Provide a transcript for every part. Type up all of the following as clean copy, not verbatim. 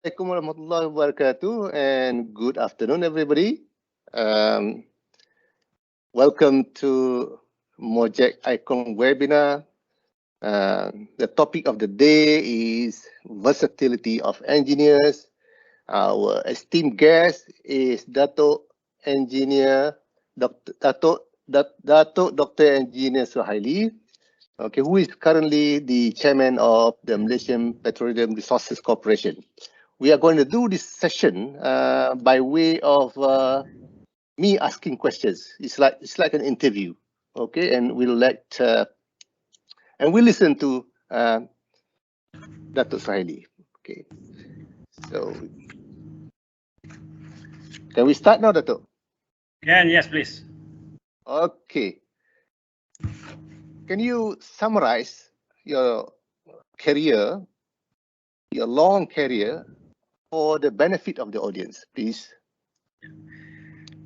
Assalamualaikum warahmatullahi wabarakatuh, and good afternoon, everybody. Welcome to MOGEC Icon webinar. The topic of the day is versatility of engineers. Our esteemed guest is Dato Engineer Dato Dr. Engineer Suhaili, okay, who is currently the chairman of the Malaysian Petroleum Resources Corporation. We are going to do this session by way of me asking questions. It's like an interview, okay? And we'll listen to Dato Suhaili. Okay. So can we start now, Dato? Yes, please. Okay. Can you summarize your career, your long career, for the benefit of the audience, please?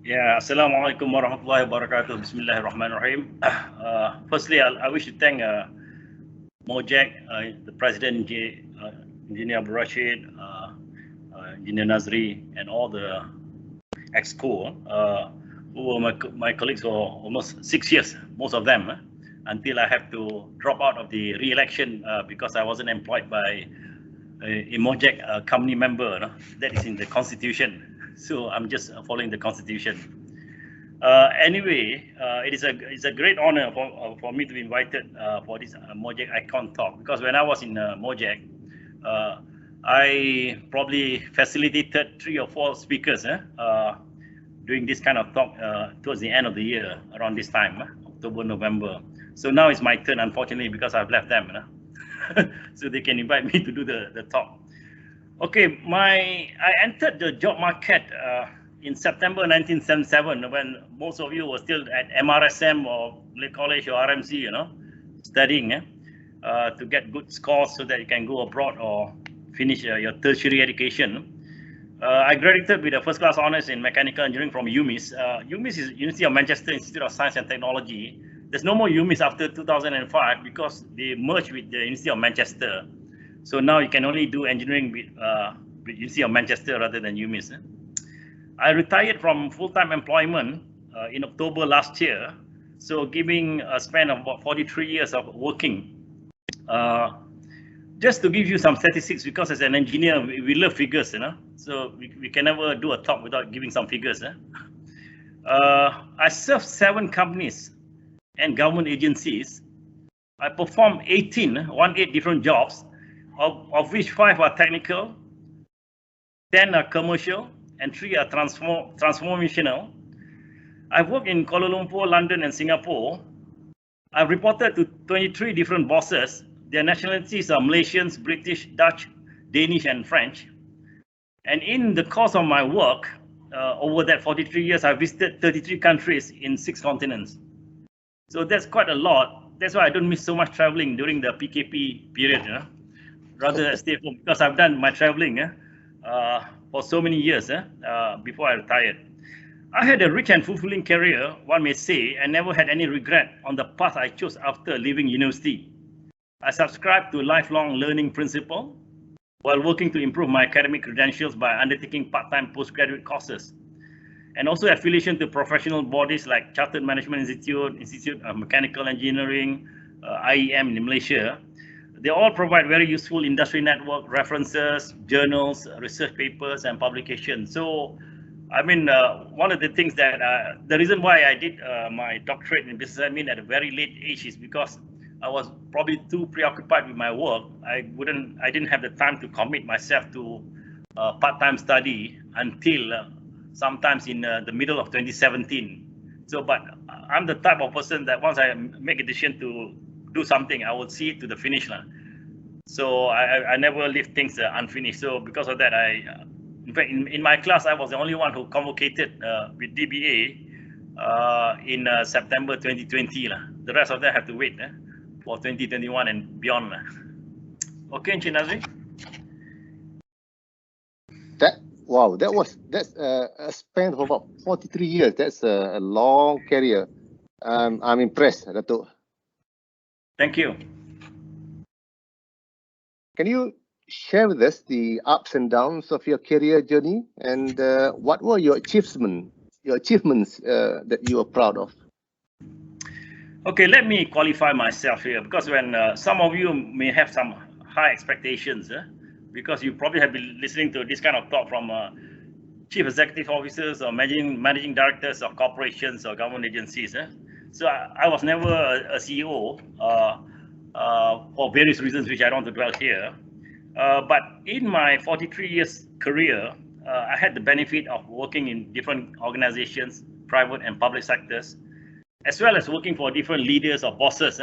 Yeah, Assalamualaikum warahmatullahi wabarakatuh. Bismillahirrahmanirrahim. Firstly, I wish to thank MOGEC, the President, Engineer Abdul Rashid, Engineer Nazri, and all the EXCO, who were my colleagues for almost 6 years, most of them, until I have to drop out of the re-election because I wasn't employed by a MOGEC company member. That is in the constitution. So I'm just following the constitution. Anyway, it's a great honor for me to be invited for this MOGEC Icon talk, because when I was in MOGEC, I probably facilitated 3 or 4 speakers doing this kind of talk towards the end of the year, around this time, October, November. So now it's my turn, unfortunately, because I've left them, so they can invite me to do the talk. Okay, I entered the job market in September 1977, when most of you were still at MRSM or Malay College or RMC, studying to get good scores so that you can go abroad or finish your tertiary education. I graduated with a first-class honours in mechanical engineering from UMIS. UMIS is University of Manchester Institute of Science and Technology. There's no more UMIS after 2005 because they merged with the University of Manchester. So now you can only do engineering with University of Manchester rather than UMIS. I retired from full-time employment in October last year, so giving a span of about 43 years of working. Just to give you some statistics, because as an engineer, we love figures, so we can never do a talk without giving some figures. I served 7 companies and government agencies. I performed 18 different jobs, of which 5 are technical, 10 are commercial, and 3 are transformational. I've worked in Kuala Lumpur, London, and Singapore. I've reported to 23 different bosses. Their nationalities are Malaysians, British, Dutch, Danish, and French. And in the course of my work, over that 43 years, I visited 33 countries in 6 continents. So that's quite a lot. That's why I don't miss so much traveling during the PKP period. Rather stay home, because I've done my traveling for so many years before I retired. I had a rich and fulfilling career, one may say, and never had any regret on the path I chose after leaving university. I subscribe to lifelong learning principle while working to improve my academic credentials by undertaking part-time postgraduate courses, and also affiliation to professional bodies like Chartered Management Institute of Mechanical Engineering, IEM in Malaysia. They all provide very useful industry network, references, journals, research papers, and publications. So, I mean, one of the things that, the reason why I did my doctorate in business admin at a very late age is because I was probably too preoccupied with my work. I didn't have the time to commit myself to part-time study until sometimes in the middle of 2017. So, but I'm the type of person that once I make a decision to do something, I will see it to the finish line. So I never leave things unfinished. So because of that, in fact, in my class, I was the only one who convocated with DBA in September 2020. The rest of them have to wait for 2021 and beyond. Okay, Encik Nazri? That's a span of about 43 years. That's a long career. I'm impressed, Dato. Thank you. Can you share with us the ups and downs of your career journey, and what were your achievements that you are proud of? Okay, let me qualify myself here, because when some of you may have some high expectations, because you probably have been listening to this kind of talk from chief executive officers or managing directors of corporations or government agencies. So I was never a CEO for various reasons which I don't want to dwell here. But in my 43 years career, I had the benefit of working in different organizations, private and public sectors, as well as working for different leaders or bosses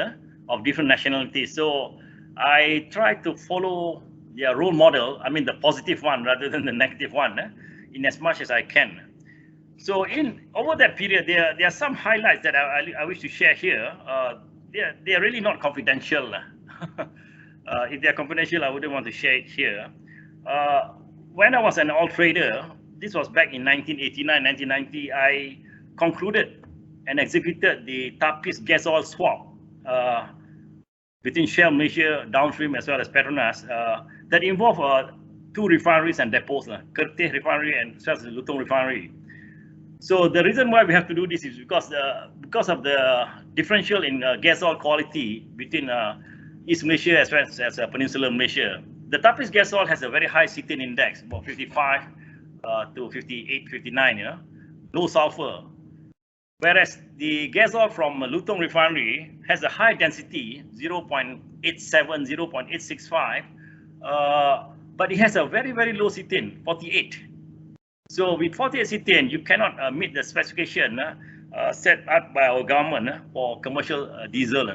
of different nationalities. So I try to follow their role model, I mean the positive one rather than the negative one, in as much as I can. So over that period, there are some highlights that I wish to share here. They are really not confidential. If they're confidential, I wouldn't want to share it here. When I was an oil trader, this was back in 1989, 1990, I concluded and executed the Tapis gas oil swap between Shell Malaysia downstream as well as Petronas that involved two refineries and depots, Kerteh refinery and as well as the Lutong refinery. So the reason why we have to do this is because of the differential in gas oil quality between East Malaysia as well as Peninsular Malaysia. The Tapis gas oil has a very high cetane index, about 55 to 58, 59, low sulfur. Whereas the gas oil from Lutong refinery has a high density, 0.87, 0.865, but it has a very, very low cetane, 48. So with 48 cetane, you cannot meet the specification set up by our government for commercial diesel.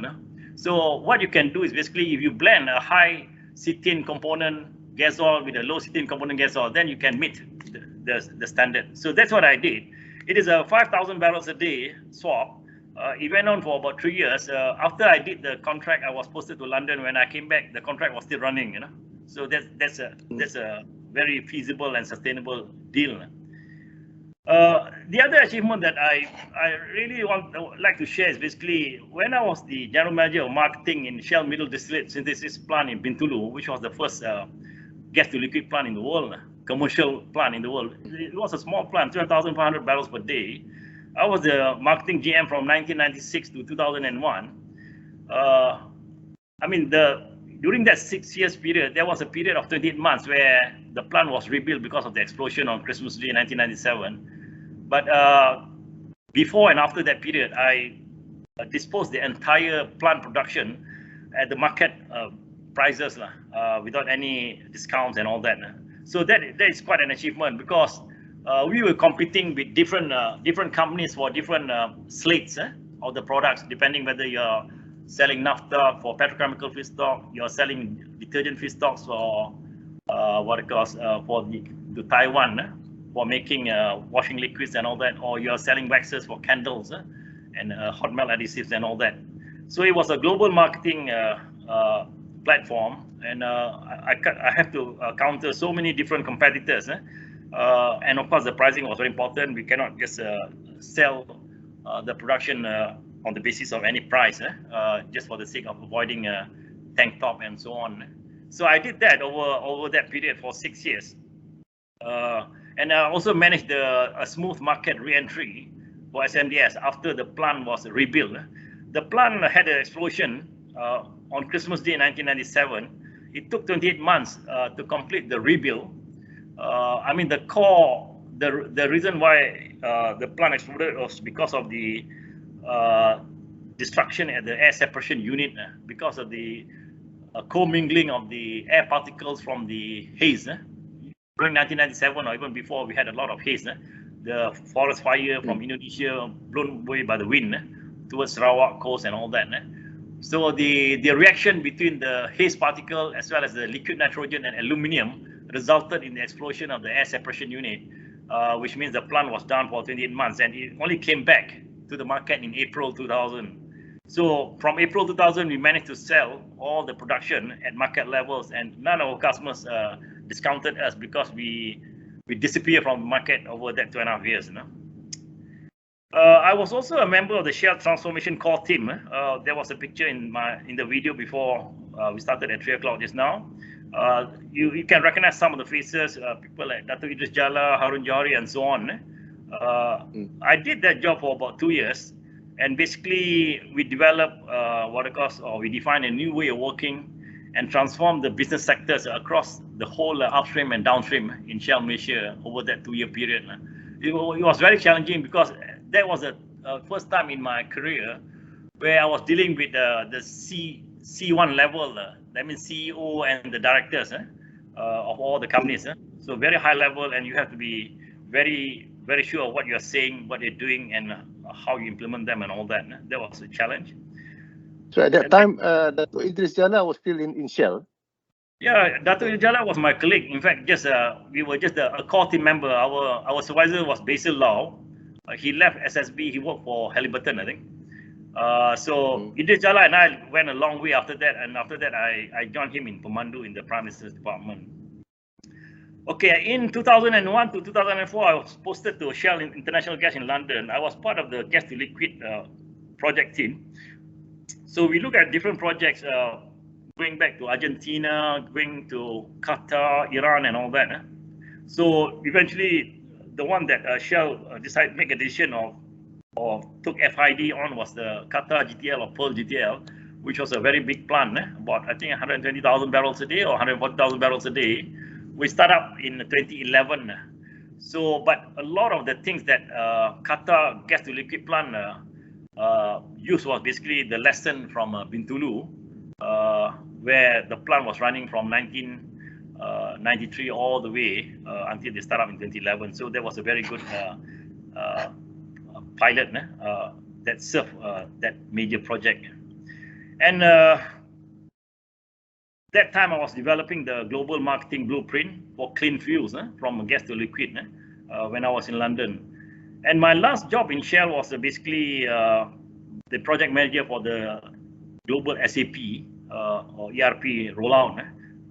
So what you can do is basically if you blend a high cetane component gas oil with a low cetane component gas oil, then you can meet the standard. So that's what I did. It is a 5,000 barrels a day swap. It went on for about 3 years. After I did the contract, I was posted to London. When I came back, the contract was still running. So that's a very feasible and sustainable deal. The other achievement that I really like to share is basically when I was the general manager of marketing in Shell Middle Distillate Synthesis plant in Bintulu, which was the first gas to liquid plant in the world, commercial plant in the world. It was a small plant, 2,500 barrels per day. I was the marketing GM from 1996 to 2001. I mean, during that 6 years period, there was a period of 28 months where the plant was rebuilt because of the explosion on Christmas Day 1997. But before and after that period, I disposed the entire plant production at the market prices without any discounts and all that. So that is quite an achievement because we were competing with different companies for different slates of the products, depending whether you're selling naphtha for petrochemical feedstock, you're selling detergent feedstocks for to Taiwan for making washing liquids and all that, or you're selling waxes for candles and hot melt adhesives and all that. So it was a global marketing platform, and I have to counter so many different competitors, and of course the pricing was very important. We cannot just sell the production on the basis of any price, just for the sake of avoiding tank top and so on. So I did that over that period for 6 years, and I also managed a smooth market re-entry for SMDS after the plant was rebuilt. The plant had an explosion on Christmas Day 1997. It took 28 months to complete the rebuild. I mean, the reason why the plant exploded was because of the destruction at the air separation unit, because of the commingling of the air particles from the haze. During 1997 or even before, we had a lot of haze. The forest fire from Indonesia blown away by the wind towards Sarawak coast and all that. So the reaction between the haze particle as well as the liquid nitrogen and aluminium resulted in the explosion of the air separation unit, which means the plant was down for 28 months, and it only came back to the market in April 2000. So from April 2000, we managed to sell all the production at market levels, and none of our customers discounted us because we disappeared from the market over that 2.5 years. I was also a member of the Shell Transformation Core team. There was a picture in the video before we started at 3 o'clock just now. You can recognize some of the faces, people like Dato Idrus Jala, Harun Johari, and so on. I did that job for about 2 years, and basically we developed we defined a new way of working and transformed the business sectors across the whole upstream and downstream in Shell Malaysia over that 2-year period. It was very challenging because that was the first time in my career where I was dealing with the C1 level, that means CEO and the directors of all the companies. So very high level, and you have to be very, very sure of what you're saying, what you're doing, and how you implement them and all that. That was a challenge. So at that time, Dato Idrus Jala was still in Shell. Yeah, Dato Idrus Jala was my colleague. In fact, we were just a core team member. Our supervisor was Basil Lau. He left SSB. He worked for Halliburton, I think. Idrus Jala and I went a long way after that, and after that I joined him in Mandu in the Prime Minister's Department. Okay, in 2001 to 2004, I was posted to Shell International Gas in London. I was part of the gas to liquid project team. So we look at different projects, going back to Argentina, going to Qatar, Iran, and all that. So eventually, the one that Shell decided to make a decision or took FID on was the Qatar GTL or Pearl GTL, which was a very big plant, about I think 120,000 barrels a day or 140,000 barrels a day. We started up in 2011. So, but a lot of the things that Qatar gas to liquid plant used was basically the lesson from Bintulu, where the plant was running from 1993 all the way until they started up in 2011. So that was a very good pilot that served that major project. And that time I was developing the global marketing blueprint for clean fuels from gas to liquid when I was in London. And my last job in Shell was basically the project manager for the global SAP or ERP rollout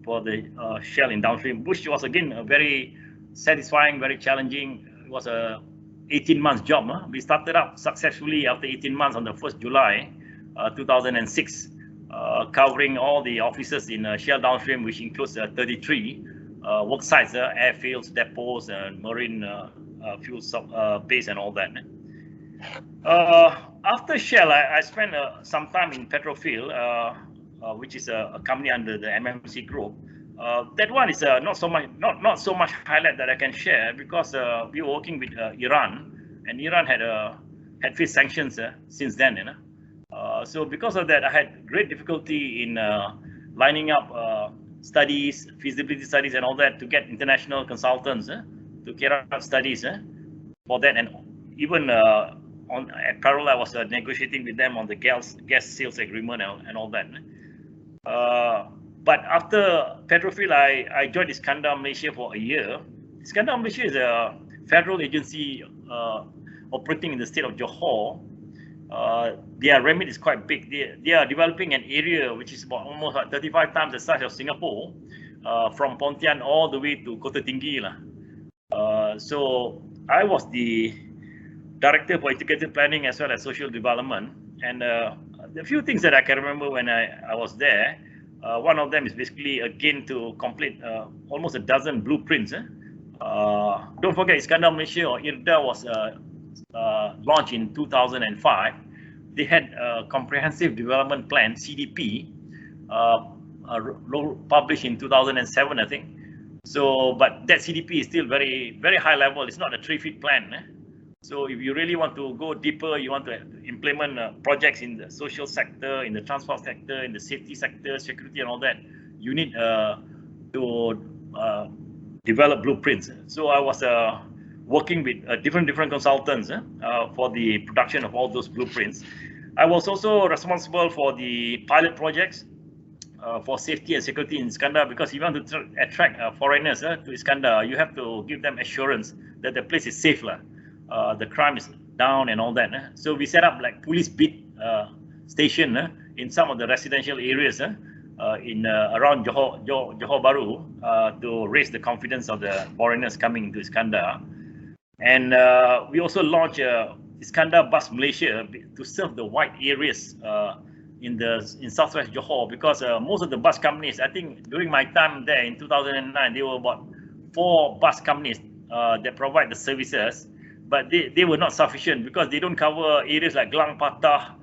for the Shell in downstream, which was again a very satisfying, very challenging. It was a 18 months job. We started up successfully after 18 months on the 1st July 2006, covering all the offices in Shell downstream, which includes 33 work sites, airfields, depots, and marine fuel base, and all that. After Shell, I spent some time in Petrofield, which is a company under the MMC group. That one is not so much highlight that I can share because we were working with Iran, and Iran had faced sanctions since then. So because of that, I had great difficulty in lining up studies, feasibility studies, and all that to get international consultants to carry out studies for that. And even at parallel, I was negotiating with them on the gas sales agreement and all that. But after Petrofield, I joined Iskandar Malaysia for a year. Iskandar Malaysia is a federal agency operating in the state of Johor. Their remit is quite big. They are developing an area which is about almost like 35 times the size of Singapore, from Pontian all the way to Kota Tinggi. So I was the director for integrated planning as well as social development. And the few things that I can remember when I was there, one of them is basically again to complete almost a dozen blueprints. Don't forget, Iskandar Malaysia or IRDA was launched in 2005. They had a comprehensive development plan, CDP, published in 2007, I think. So, but that CDP is still very, very high level. It's not a 3-feet plan. So if you really want to go deeper, you want to implement projects in the social sector, in the transport sector, in the safety sector, security and all that, you need to develop blueprints. So I was working with different consultants for the production of all those blueprints. I was also responsible for the pilot projects for safety and security in Iskandar, because if you want to attract foreigners to Iskandar, you have to give them assurance that the place is safe. The crime is down and all that. So we set up like police beat station in some of the residential areas in around Johor Bahru to raise the confidence of the foreigners coming into Iskandar. And we also launched Iskandar Bus Malaysia to serve the wide areas in Southwest Johor, because most of the bus companies, I think during my time there in 2009, there were about 4 bus companies that provide the services, but they were not sufficient because they don't cover areas like Gelang Patah,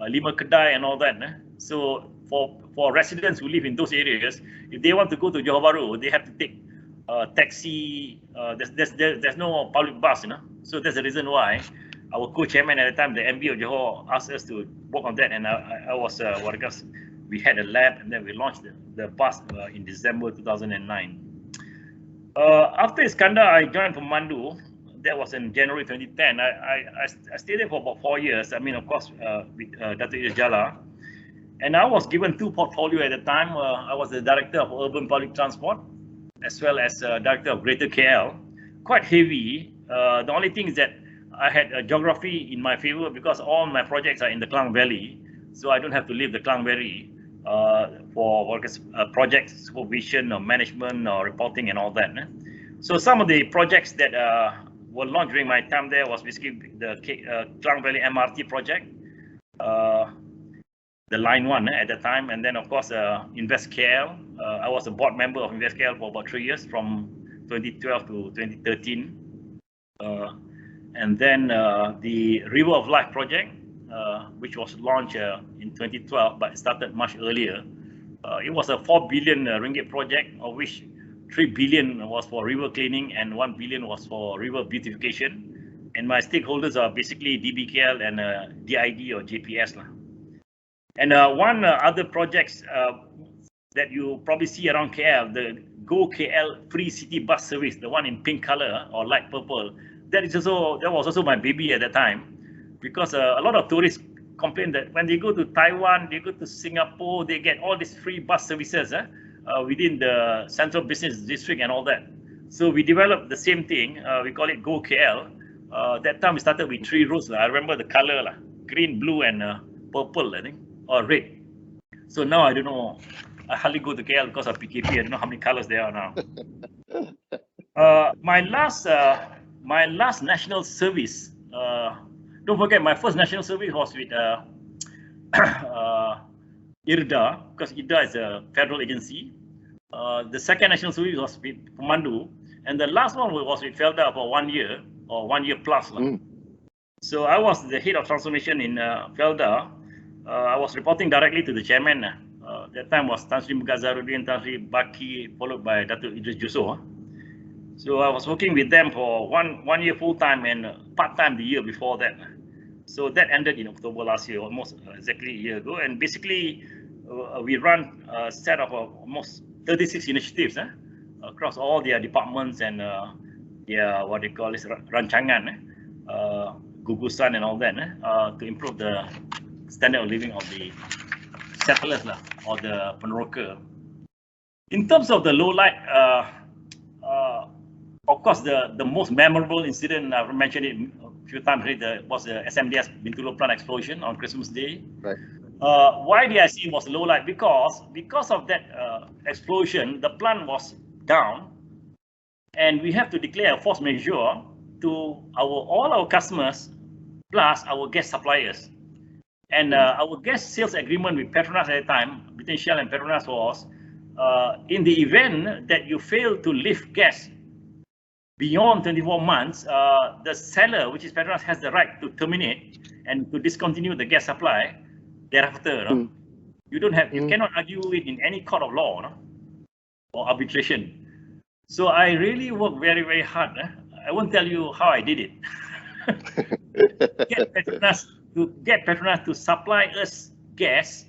Lima Kedai and all that. So for residents who live in those areas, if they want to go to Johor Bahru, they have to take taxi. There's no public bus, So that's the reason why our co-chairman at the time, the MB of Johor, asked us to work on that, and I was we had a lab, and then we launched the bus in December 2009. After Iskandar, I joined from Mandu. That was in January 2010. I stayed there for about 4 years. I mean, of course, with Dato Idrus, and I was given 2 portfolios at the time. I was the director of urban public transport, as well as director of Greater KL. Quite heavy. The only thing is that I had geography in my favor because all my projects are in the Klang Valley, so I don't have to leave the Klang Valley for project supervision or management or reporting and all that. So some of the projects that were launched during my time there was basically the Klang Valley MRT project, the Line 1 at the time, and then of course Invest KL. I was a board member of Invest KL for about 3 years, from 2012 to 2013. And then the River of Life project, which was launched in 2012, but it started much earlier. It was a 4 billion ringgit project, of which 3 billion was for river cleaning and 1 billion was for river beautification. And my stakeholders are basically DBKL and DID or JPS. And one other projects that you probably see around KL, the Go KL free city bus service, the one in pink color or light purple. That was also my baby at that time, because a lot of tourists complain that when they go to Taiwan, they go to Singapore, they get all these free bus services within the central business district and all that. So we developed the same thing. We call it Go KL. That time we started with 3 roads. I remember the color, green, blue, and purple, I think, or red. So now I don't know. I hardly go to KL because of PKP. I don't know how many colors there are now. My last national service, don't forget, my first national service was with IRDA, because IRDA is a federal agency. The second national service was with Mandu, and the last one was with Felda for 1 year or 1 year plus. So I was the head of transformation in Felda. I was reporting directly to the chairman. That time was Tan Sri Mughazzaruddin, Tan Sri Baki, followed by Dato Idrus Jusoh. So I was working with them for one year full time and part time the year before that. So that ended in October last year, almost exactly a year ago. And basically, we run a set of almost 36 initiatives across all their departments and their what they call is rancangan, gugusan and all that to improve the standard of living of the settlers or the peneroka. In terms of the low light, of course, the most memorable incident, I've mentioned it a few times later, was the SMDS Bintulu plant explosion on Christmas Day. Right. Why did I say it was low light? Because of that explosion, the plant was down, and we have to declare a force majeure to all our customers plus our gas suppliers. And our gas sales agreement with Petronas at the time, between Shell and Petronas, was in the event that you fail to lift gas beyond 24 months, the seller, which is Petronas, has the right to terminate and to discontinue the gas supply thereafter. You cannot argue it in any court of law or arbitration. So I really worked very, very hard. I won't tell you how I did it. Get Petronas to supply us gas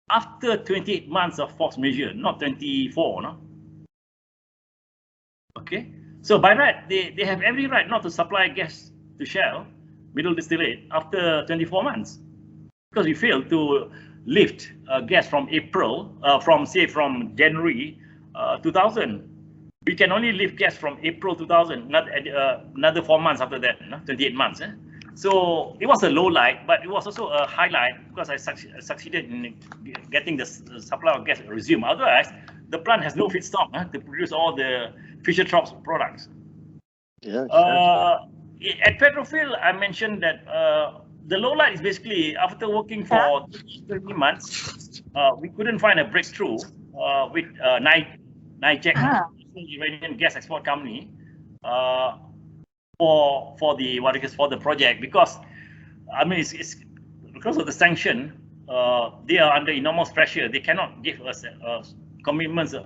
after 28 months of force majeure, not 24. Okay, so by right, they have every right not to supply gas to Shell, middle distillate, after 24 months, because we failed to lift gas from from January 2000. We can only lift gas from April 2000, not another 4 months after that, 28 months. So it was a low light, but it was also a highlight because I succeeded in getting the supply of gas resumed. Otherwise, the plant has no feedstock to produce all the Fischer-Tropsch products. Yeah. Sure. At Petrophil, I mentioned that the low light is basically after working for 20 months, we couldn't find a breakthrough with NIGEC, Iranian gas export company, for the project, because I mean it's because of the sanction. They are under enormous pressure. They cannot give us commitments a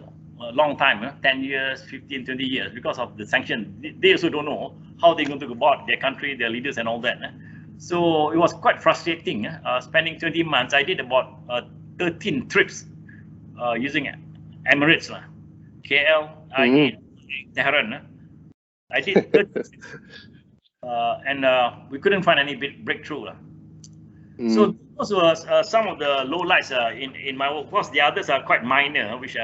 long time, 10 years, 15, 20 years, because of the sanction. They also don't know how they're going to go about their country, their leaders and all that. So it was quite frustrating. Spending 20 months, I did about 13 trips using Emirates, KL, Tehran. I did 30 trips, and we couldn't find any breakthrough. So those were some of the lowlights in my work. Of course, the others are quite minor, which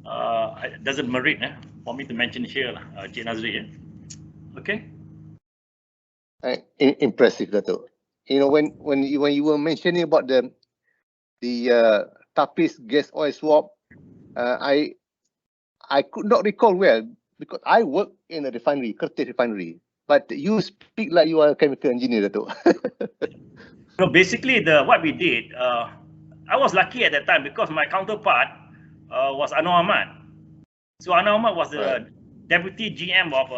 doesn't merit for me to mention here, Cik Nazri. Okay. Impressive, Dato. You know, when you were mentioning about the Tapis gas oil swap, I could not recall well because I work in a refinery, Kerteh refinery. But you speak like you are a chemical engineer, Dato. So basically, what we did, I was lucky at that time because my counterpart was Ahmad. So Ahmad was the deputy GM of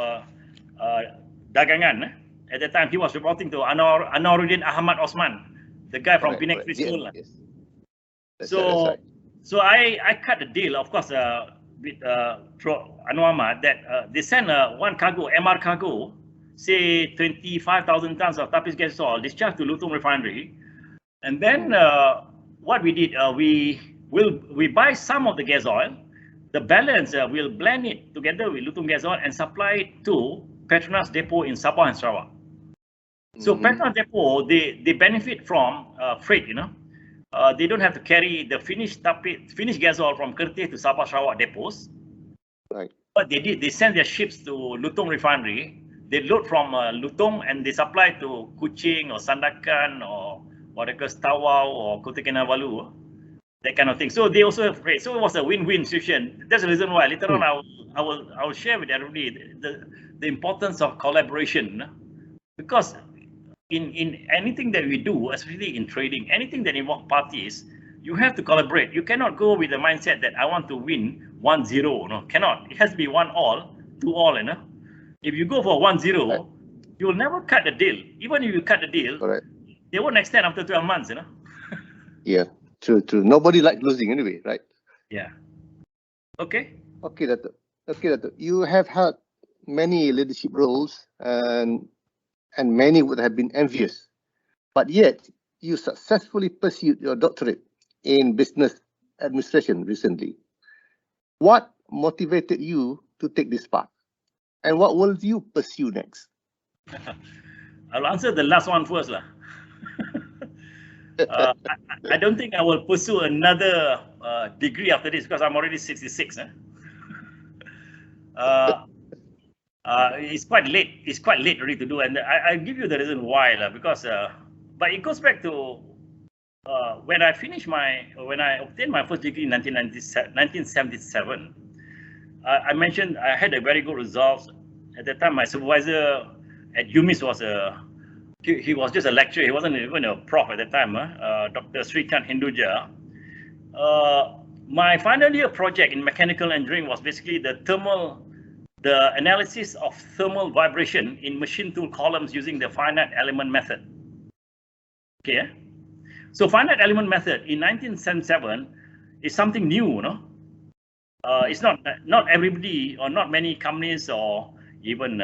Dagangan. At that time, he was reporting to Anaruddin Ahmad Osman, the guy from Penang Free School. Yes. So I cut the deal, of course, with Ahmad that they sent one cargo, MR cargo, say 25,000 tons of Tapis gas oil discharged to Lutung refinery, and then what we did, we buy some of the gas oil, the balance we'll blend it together with Lutung gas oil and supply it to Petronas depot in Sabah and Sarawak. So Petronas depot, they benefit from freight, you know. They don't have to carry the finished gas oil from Kerteh to Sabah Sarawak depots. Right. But they send their ships to Lutung refinery. They load from Lutung and they supply to Kuching or Sandakan or what they call Tawau or Kota Kinabalu, that kind of thing. So they also have freight. So it was a win-win situation. That's the reason why later on I will share with everybody the importance of collaboration, because in anything that we do, especially in trading, anything that involves parties, you have to collaborate. You cannot go with the mindset that I want to win 1-0. No, cannot. It has to be 1-all, 2-all, you know. If you go for 1-0, you will never cut the deal. Even if you cut the deal, they won't extend after 12 months, you know. Yeah, true. Nobody likes losing anyway, right? Yeah. Okay. Okay, Dato. You have had many leadership roles and many would have been envious, but yet you successfully pursued your doctorate in business administration recently. What motivated you to take this path? And what will you pursue next? I'll answer the last one first. I don't think I will pursue another degree after this because I'm already 66. It's quite late. It's quite late already to do, and I give you the reason why, because but it goes back to when I obtained my first degree in 1977. I mentioned I had a very good results. At that time, my supervisor at UMIS was he was just a lecturer. He wasn't even a prof at that time. Dr. Srichand Hinduja. My final year project in mechanical engineering was basically the analysis of thermal vibration in machine tool columns using the finite element method. Okay, so finite element method in 1977 is something new, you know. It's not everybody or not many companies or even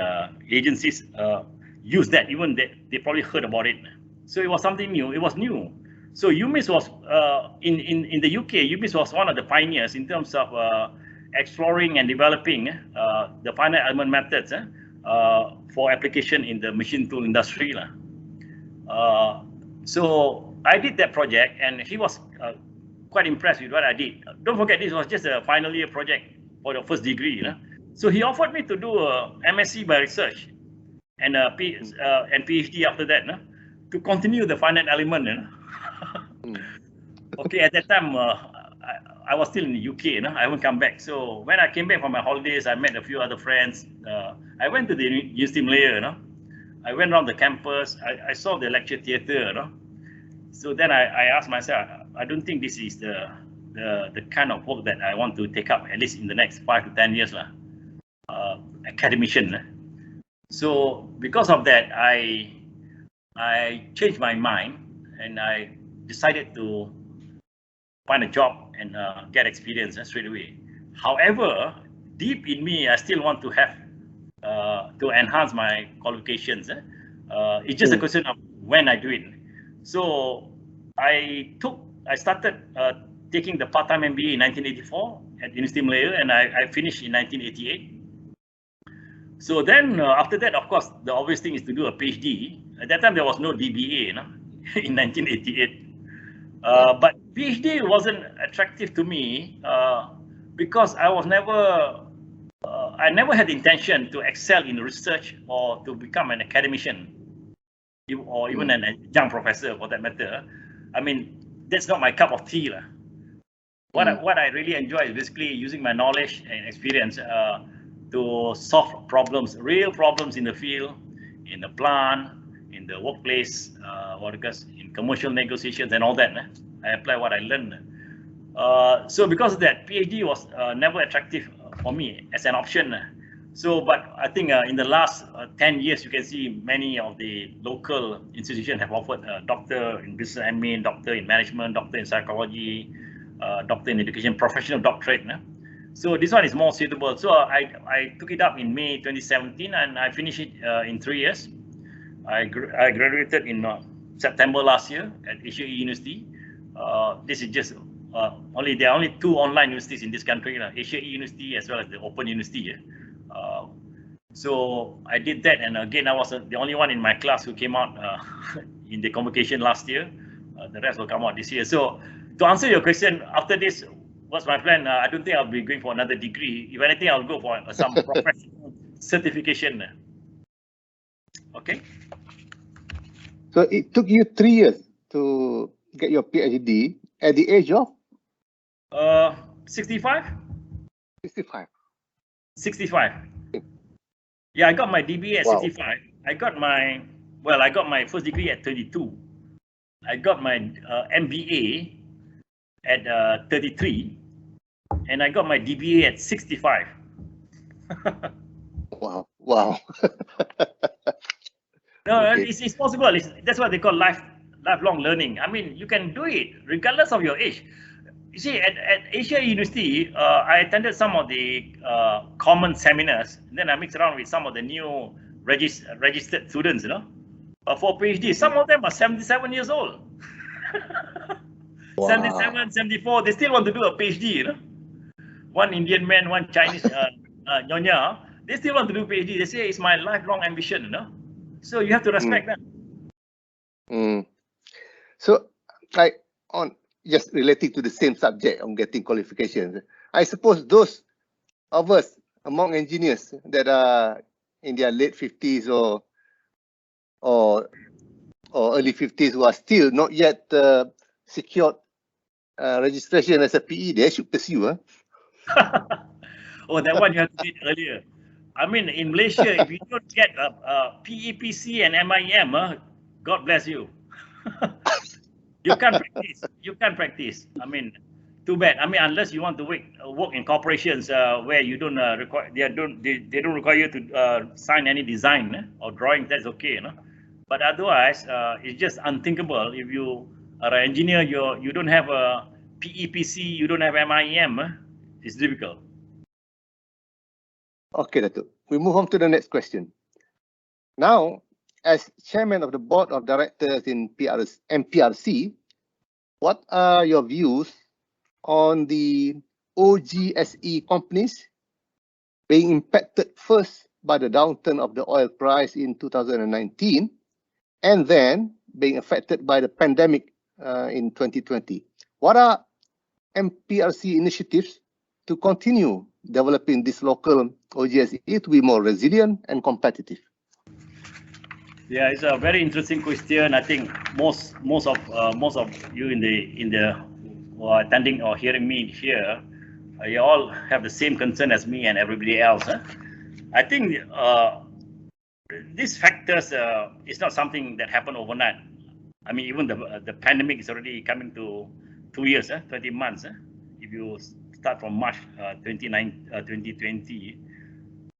agencies use that. Even they probably heard about it. So it was something new. It was new. So UMIS was in the UK. UMIS was one of the pioneers in terms of exploring and developing the finite element methods for application in the machine tool industry. So I did that project, and he was quite impressed with what I did. Don't forget, this was just a final year project for the first degree. You know? So he offered me to do a MSc by research and PhD after that, to continue the finite element. You know? Okay, at that time, I was still in the UK, you know? I haven't come back. So when I came back from my holidays, I met a few other friends. I went to the University Malaya, you know, I went around the campus. I saw the lecture theatre, you know. So then I asked myself, I don't think this is the kind of work that I want to take up, at least in the next 5 to 10 years, academician. So because of that, I changed my mind and I decided to find a job and get experience straight away. However, deep in me, I still want to have to enhance my qualifications. It's just a question of when I do it. So I started taking the part-time MBA in 1984 at University of Malaya, and I finished in 1988. So then after that, of course, the obvious thing is to do a PhD. At that time, there was no DBA, you know, in 1988. But PhD wasn't attractive to me because I never had the intention to excel in research or to become an academician or even an adjunct professor for that matter. I mean, that's not my cup of tea. What I really enjoy is basically using my knowledge and experience to solve problems, real problems in the field, in the plant, in the workplace, in commercial negotiations and all that. I apply what I learned. So because of that, PhD was never attractive for me as an option. So, but I think in the last 10 years, you can see many of the local institutions have offered a doctor in business admin, doctor in management, doctor in psychology, doctor in education, professional doctorate. So this one is more suitable. So I took it up in May 2017 and I finished it in 3 years. I graduated in September last year at Asia University. This is just there are only 2 online universities in this country, Asia University as well as the Open University. So I did that, and again I was the only one in my class who came out in the convocation last year. The rest will come out this year. So to answer your question, after this, what's my plan? I don't think I'll be going for another degree. If anything, I'll go for some professional certification. Okay. So it took you 3 years to get your PhD at the age of? 65. 65. 65. Yeah, I got my DBA at 65. I got my first degree at 32. I got my MBA at 33, and I got my DBA at 65. Wow. No, okay. It's possible. That's what they call lifelong learning. I mean, you can do it regardless of your age. You see, at Asia University, I attended some of the common seminars. And then I mixed around with some of the new registered students, for PhD. Some of them are 77 years old. Wow. 77, 74, they still want to do a PhD, One Indian man, one Chinese nyonya, they still want to do PhD. They say it's my lifelong ambition, So you have to respect that. So, just relating to the same subject on getting qualifications, I suppose those of us among engineers that are in their late 50s or early 50s who are still not yet secured registration as a PE, they should pursue. Oh, that one you have to do earlier. I mean, in Malaysia, if you don't get PEPC and MIM, God bless you. You can't practice. You can't practice. I mean, too bad. I mean, unless you want to work in corporations where you don't require, they don't require you to sign any design or drawing. That's okay, But otherwise, it's just unthinkable. If you are an engineer, you don't have a PEPC, you don't have MIM. It's difficult. Okay, Dato. We move on to the next question. Now, as chairman of the board of directors in MPRC, what are your views on the OGSE companies being impacted first by the downturn of the oil price in 2019 and then being affected by the pandemic in 2020? What are MPRC initiatives to continue developing this local OGSE to be more resilient and competitive? Yeah, it's a very interesting question. I think most of you in the attending or hearing me here, you all have the same concern as me and everybody else. I think these factors is not something that happened overnight. I mean, even the pandemic is already coming to 2 years, 20 months. If you start from March 2020,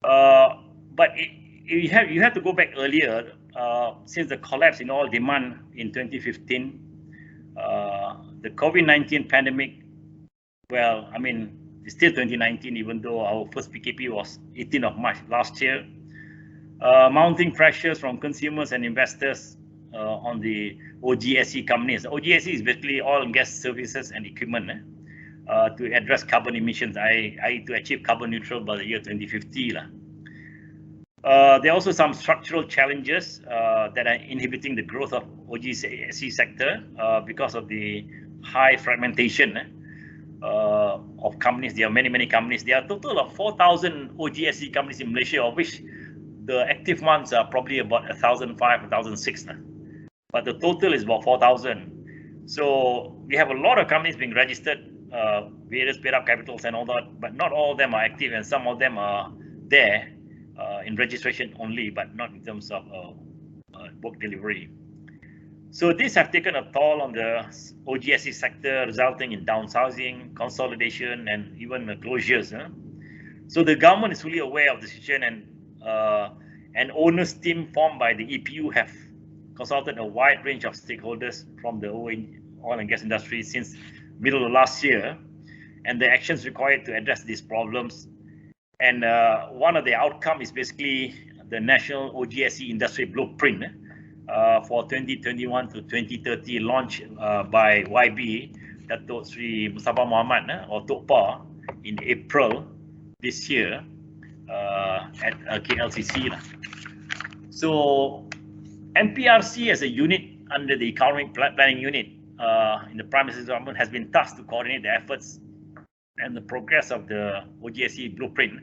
but you have to go back earlier, since the collapse in oil demand in 2015, the COVID-19 pandemic. Well, I mean, it's still 2019, even though our first PKP was 18th of March last year. Mounting pressures from consumers and investors on the OGSE companies. OGSE is basically oil and gas services and equipment to address carbon emissions, to achieve carbon neutral by the year 2050. There are also some structural challenges that are inhibiting the growth of OGSE sector because of the high fragmentation of companies. There are many companies. There are a total of 4,000 OGSE companies in Malaysia, of which the active ones are probably about 1,500, 1,600. But the total is about 4,000. So we have a lot of companies being registered, various paid-up capitals and all that, but not all of them are active, and some of them are there in registration only, but not in terms of work delivery. So these have taken a toll on the OGSE sector, resulting in downsizing, consolidation, and even closures. So the government is fully aware of the situation, and an owners team formed by the EPU have consulted a wide range of stakeholders from the oil and gas industry since middle of last year, and the actions required to address these problems. And one of the outcomes is basically the National OGSE Industry Blueprint for 2021 to 2030, launched by YB, Dato Sri Mustafa Muhammad, or Tokpa, in April this year at KLCC. So MPRC as a unit under the Economic Planning Unit in the Prime Minister's government has been tasked to coordinate the efforts and the progress of the OGSE Blueprint.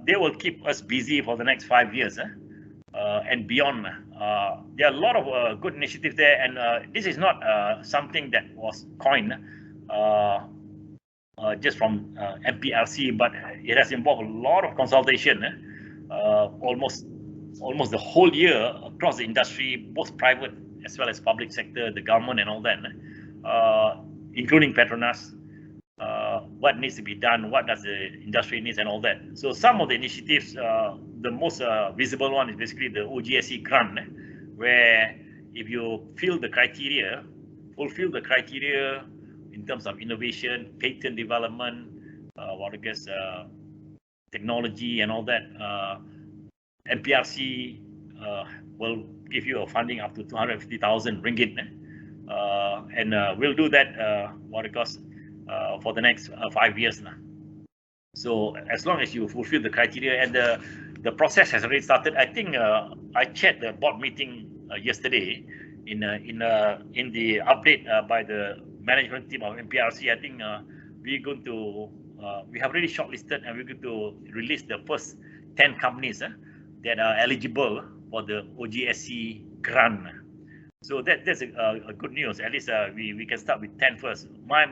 They will keep us busy for the next 5 years and beyond. There are a lot of good initiatives there, and this is not something that was coined just from MPRC, but it has involved a lot of consultation, almost the whole year across the industry, both private as well as public sector, the government and all that, including Petronas. What needs to be done, what does the industry needs and all that. So some of the initiatives, the most visible one is basically the OGSE grant, where if you fulfill the criteria in terms of innovation, patent development, technology and all that, MPRC will give you a funding up to 250,000 ringgit, and we'll do that for the next 5 years now. So as long as you fulfill the criteria, and the process has already started. I think I chaired the board meeting yesterday. In the update by the management team of MPRC, I think we have already shortlisted, and we're going to release the first 10 companies that are eligible for the OGSE grant. So that's a good news. At least we can start with 10 first. My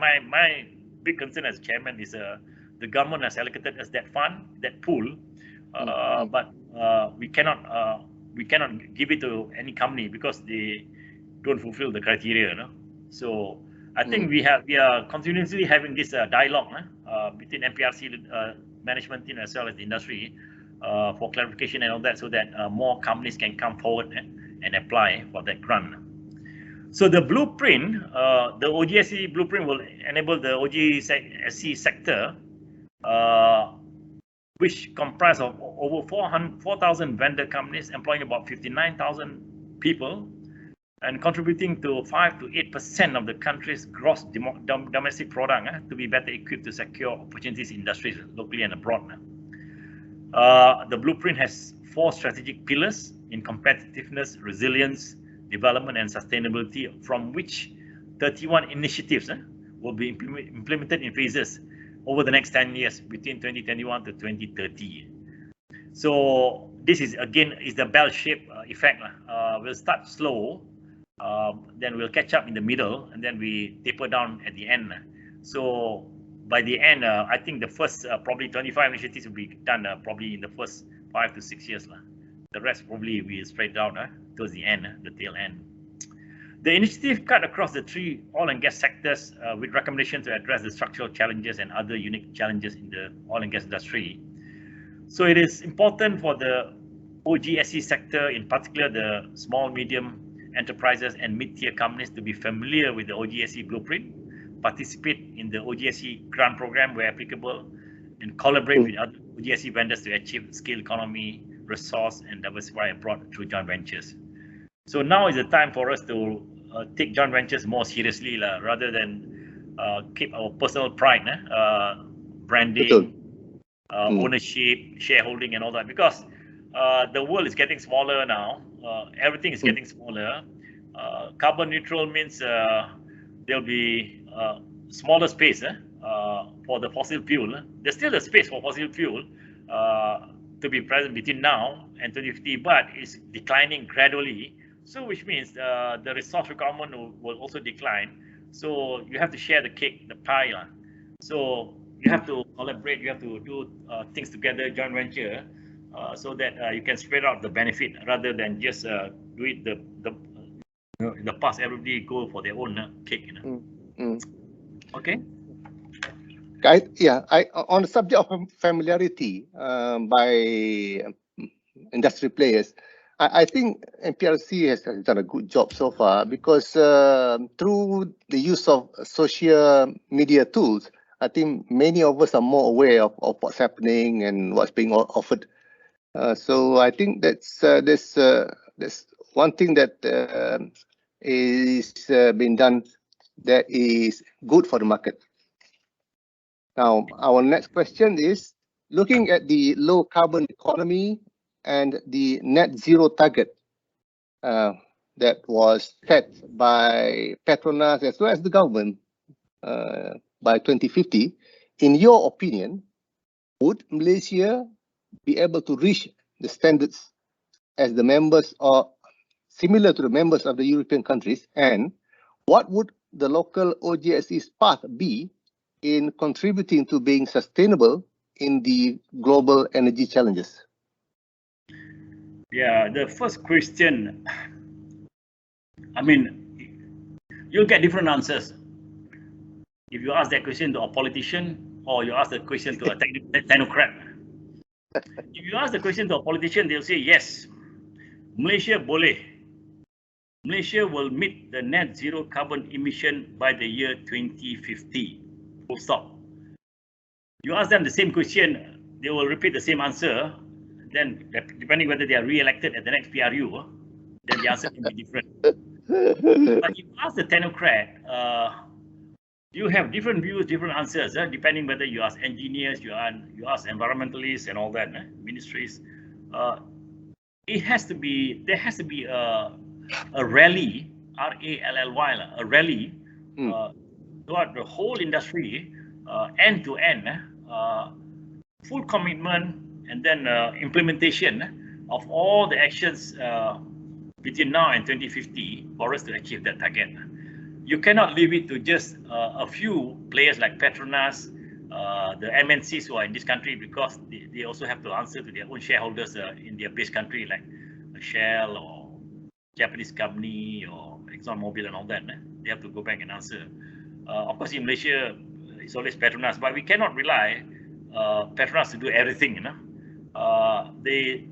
big concern as chairman is the government has allocated us that fund, that pool, but we cannot give it to any company because they don't fulfill the criteria. No? So I think we are continuously having this dialogue between MPRC management team as well as the industry for clarification and all that, so that more companies can come forward and apply for that grant. So the blueprint, the OGSE blueprint, will enable the OGSE sector, which comprise of over 4,000 vendor companies employing about 59,000 people and contributing to 5 to 8% of the country's gross domestic product, to be better equipped to secure opportunities in industries locally and abroad. The blueprint has 4 strategic pillars in competitiveness, resilience, development and sustainability, from which 31 initiatives will be implemented in phases over the next 10 years between 2021 to 2030. So this is again the bell-shaped effect. We'll start slow, then we'll catch up in the middle, and then we taper down at the end. So by the end, I think the first probably 25 initiatives will be done probably in the first 5 to 6 years. The rest probably will spread out towards the end, the tail end. The initiative cut across the three oil and gas sectors with recommendations to address the structural challenges and other unique challenges in the oil and gas industry. So it is important for the OGSE sector, in particular the small, medium enterprises and mid-tier companies, to be familiar with the OGSE blueprint, participate in the OGSE grant program where applicable, and collaborate with other OGSE vendors to achieve scale economy, resource, and diversify abroad through joint ventures. So now is the time for us to take joint ventures more seriously, rather than keep our personal pride, branding, ownership, shareholding, and all that. Because the world is getting smaller now. Everything is getting smaller. Carbon neutral means there'll be smaller space for the fossil fuel. There's still a space for fossil fuel to be present between now and 2050, but it's declining gradually. So which means the resource requirement will also decline. So you have to share the cake, the pie. So you have to collaborate, you have to do things together, joint venture, so that you can spread out the benefit rather than just do it in the past. Everybody go for their own cake. Okay. On the subject of familiarity by industry players, I think MPRC has done a good job so far, because through the use of social media tools, I think many of us are more aware of what's happening and what's being offered. So I think that's one thing that is being done that is good for the market. Now, our next question is, looking at the low carbon economy and the net zero target that was set by Petronas as well as the government by 2050, in your opinion, would Malaysia be able to reach the standards as the members or similar to the members of the European countries? And what would the local OGSE's path be in contributing to being sustainable in the global energy challenges? Yeah, the first question, I mean, you'll get different answers. If you ask that question to a politician or you ask the question to a technocrat. If you ask the question to a politician, they'll say, yes, Malaysia boleh. Malaysia will meet the net zero carbon emission by the year 2050. Full stop. You ask them the same question, they will repeat the same answer. Then, depending whether they are re-elected at the next PRU, then the answer can be different. But if you ask the technocrat, you have different views, different answers, depending whether you ask engineers, you ask environmentalists and all that, ministries. There has to be a rally, R-A-L-L-Y, a rally throughout the whole industry, end to end, full commitment, and then implementation of all the actions between now and 2050 for us to achieve that target. You cannot leave it to just a few players like Petronas, the MNCs who are in this country, because they also have to answer to their own shareholders in their base country, like Shell or Japanese company or ExxonMobil and all that. They have to go back and answer. Of course, in Malaysia, it's always Petronas, but we cannot rely Petronas to do everything. The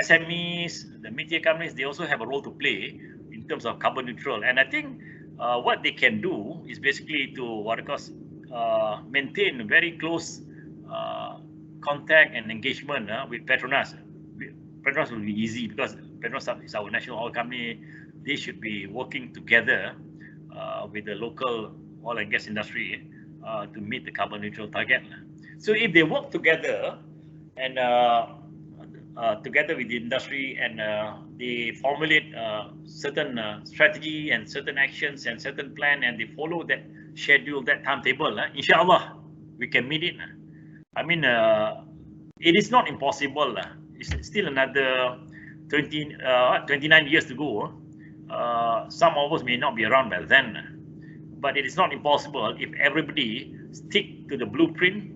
SMEs, the mid-tier companies, they also have a role to play in terms of carbon neutral. And I think what they can do is basically to maintain very close contact and engagement with Petronas. Petronas will be easy because Petronas is our national oil company. They should be working together with the local oil and gas industry to meet the carbon neutral target. So if they work together and together with the industry and they formulate certain strategy and certain actions and certain plan, and they follow that schedule, that timetable, inshallah, we can meet it. I mean, it is not impossible. It's still another 29 years to go. Some of us may not be around by then, but it is not impossible if everybody stick to the blueprint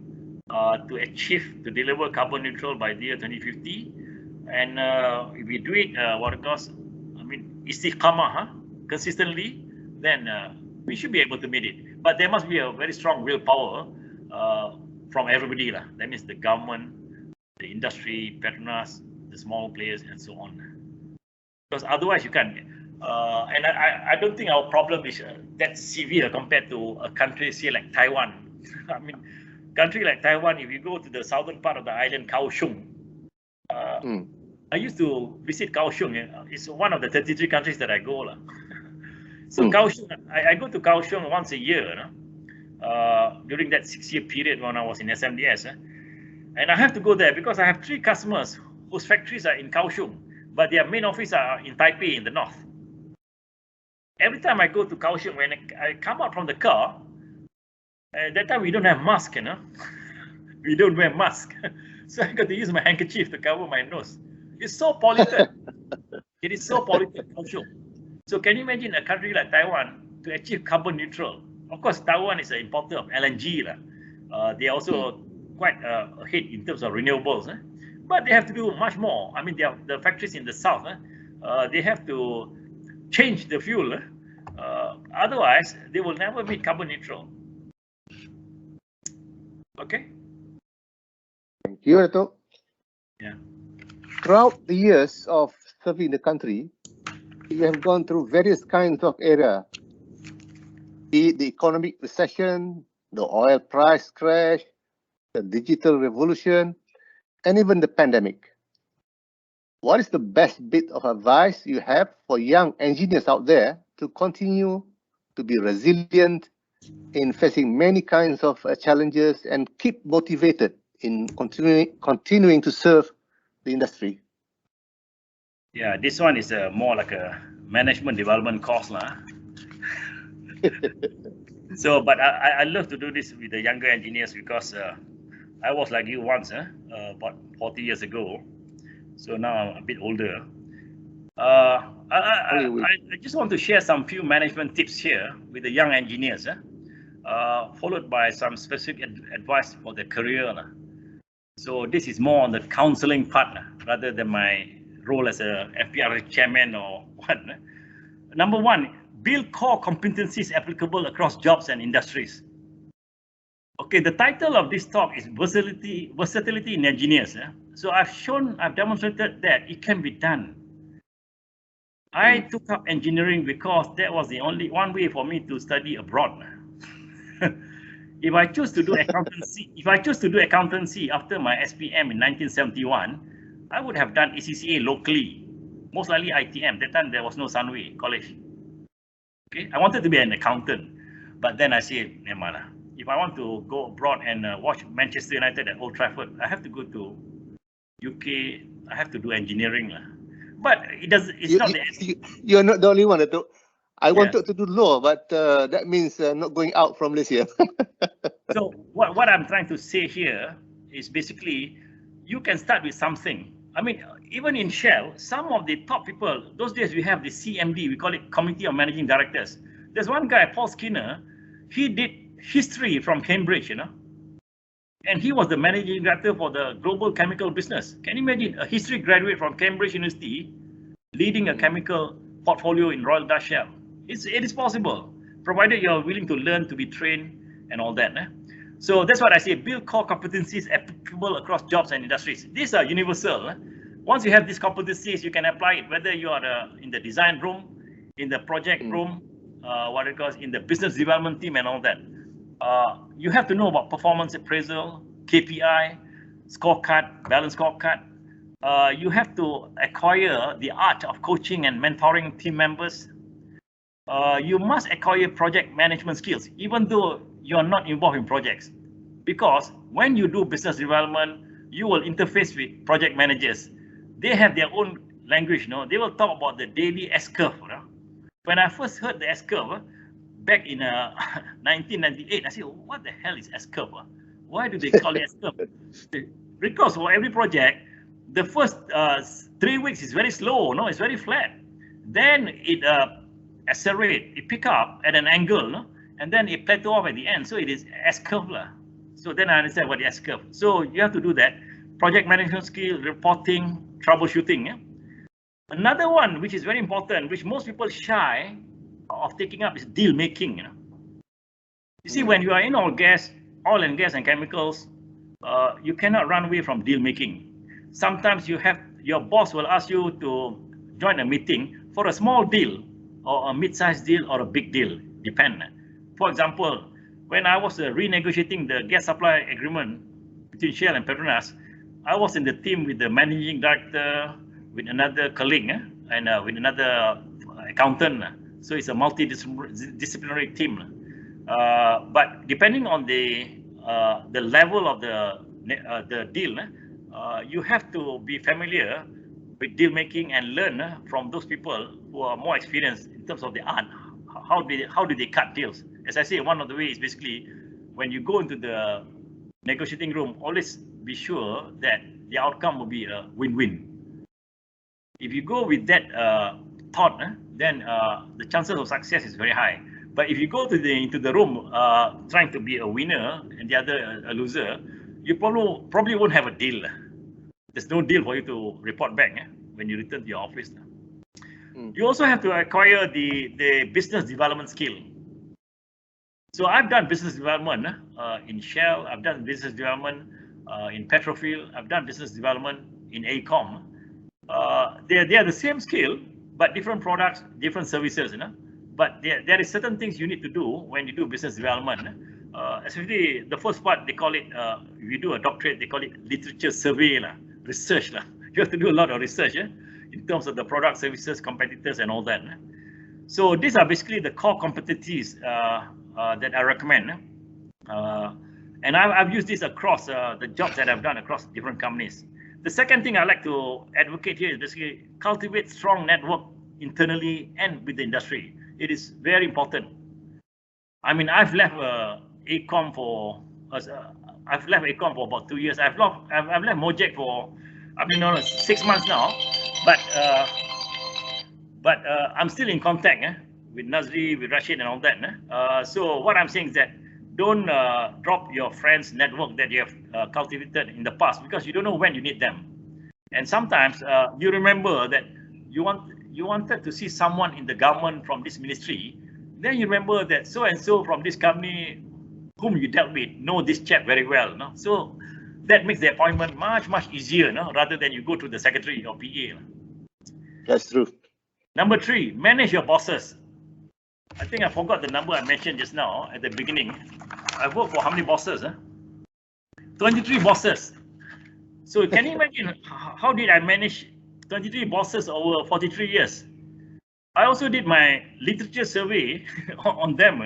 to deliver carbon neutral by the year 2050. And if we do it, what it calls, istiqamah, consistently, then we should be able to meet it. But there must be a very strong willpower from everybody. That means the government, the industry, Petronas, the small players, and so on. Because otherwise you can't. And I don't think our problem is that severe compared to a country, say, like Taiwan. I mean, country like Taiwan, if you go to the southern part of the island, Kaohsiung, I used to visit Kaohsiung. It's one of the 33 countries that I go. So Kaohsiung, I go to Kaohsiung once a year during that 6-year period when I was in SMDS. And I have to go there because I have 3 customers whose factories are in Kaohsiung, but their main office are in Taipei in the north. Every time I go to Kaohsiung, when I come out from the car, at that time we don't have mask, we don't wear mask. So I got to use my handkerchief to cover my nose. It's so polluted. It is so polluted, Kaohsiung. So can you imagine a country like Taiwan to achieve carbon neutral? Of course, Taiwan is an importer of LNG. They are also quite ahead in terms of renewables. But they have to do much more. I mean, the factories in the south, they have to change the fuel. Otherwise, they will never meet carbon neutral. Okay? Thank you, Dato. Yeah. Throughout the years of serving the country, you have gone through various kinds of era, be it the economic recession, the oil price crash, the digital revolution, and even the pandemic. What is the best bit of advice you have for young engineers out there to continue to be resilient in facing many kinds of challenges and keep motivated in continuing to serve the industry? Yeah, this one is more like a management development course. So, but I love to do this with the younger engineers because I was like you once, about 40 years ago. So now I'm a bit older. I just want to share some few management tips here with the young engineers, followed by some specific advice for their career. So this is more on the counseling part rather than my role as a FPR chairman or what. Number 1, build core competencies applicable across jobs and industries. Okay, the title of this talk is Versatility in Engineers. So I've demonstrated that it can be done. I took up engineering because that was the only one way for me to study abroad. If I choose to do accountancy after my SPM in 1971, I would have done ACCA locally, most likely ITM. That time there was no Sunway College. Okay, I wanted to be an accountant, but then I said, if I want to go abroad and watch Manchester United at Old Trafford, I have to go to UK. I have to do engineering. But it does. You're not the only one. I wanted to do law, but that means not going out from this year. So what I'm trying to say here is basically, you can start with something. I mean, even in Shell, some of the top people, those days we have the CMD, we call it Committee of Managing Directors. There's one guy, Paul Skinner, he did history from Cambridge, and he was the managing director for the global chemical business. Can you imagine a history graduate from Cambridge University leading a chemical portfolio in Royal Dutch Shell? It is possible, provided you're willing to learn, to be trained, and all that. So that's what I say, build core competencies applicable across jobs and industries. These are universal. Once you have these competencies, you can apply it whether you are in the design room, in the project room, in the business development team and all that. You have to know about performance appraisal, KPI, scorecard, balance scorecard. You have to acquire the art of coaching and mentoring team members. You must acquire project management skills, even though you are not involved in projects. Because when you do business development, you will interface with project managers. They have their own language. They will talk about the daily S-curve. When I first heard the S-curve back in 1998, I said, what the hell is S-curve? Why do they call it S-curve? Because for every project, the first 3 weeks is very slow, it's very flat. Then it accelerate, it pick up at an angle, and then it plateau off at the end. So it is S-curve. So then I understand what the S-curve. So you have to do that. project management skill, reporting, troubleshooting. Yeah? Another one which is very important, which most people shy of taking up, is deal making. You see, when you are in oil and gas and chemicals, you cannot run away from deal making. Sometimes your boss will ask you to join a meeting for a small deal or a mid-sized deal or a big deal, depend. For example, when I was renegotiating the gas supply agreement between Shell and Petronas, I was in the team with the managing director, with another colleague, and with another accountant. So it's a multidisciplinary team. But depending on the level of the deal, you have to be familiar with deal making and learn from those people who are more experienced in terms of the art. How do they cut deals? As I say, one of the ways basically, when you go into the negotiating room, always be sure that the outcome will be a win-win. If you go with that thought, then the chances of success is very high. But if you go into the room trying to be a winner and the other a loser, you probably won't have a deal. There's no deal for you to report back when you return to your office. You also have to acquire the business development skill. So I've done business development in Shell. I've done business development in Petrofield. I've done business development in AECOM. They are the same skill, but different products, different services. But there is certain things you need to do when you do business development. Especially the first part, they call it, if you do a doctorate, they call it literature survey, research. You have to do a lot of research in terms of the product, services, competitors, and all that. So these are basically the core competencies that I recommend. And I've used this across the jobs that I've done across different companies. The second thing I like to advocate here is basically cultivate strong network internally and with the industry. It is very important. I mean, I've left AECOM for about 2 years. I've left MOGEC for 6 months now, but I'm still in contact with Nazri, with Rashid, and all that. So what I'm saying is that don't drop your friends' network that you have cultivated in the past, because you don't know when you need them. And sometimes you remember that you wanted to see someone in the government from this ministry. Then you remember that so and so from this company whom you dealt with know this chap very well. So that makes the appointment much easier, rather than you go to the secretary or PA. That's true. Number 3, manage your bosses. I think I forgot the number I mentioned just now at the beginning. I've worked for how many bosses? 23 bosses. So can you imagine how did I manage 23 bosses over 43 years? I also did my literature survey on them.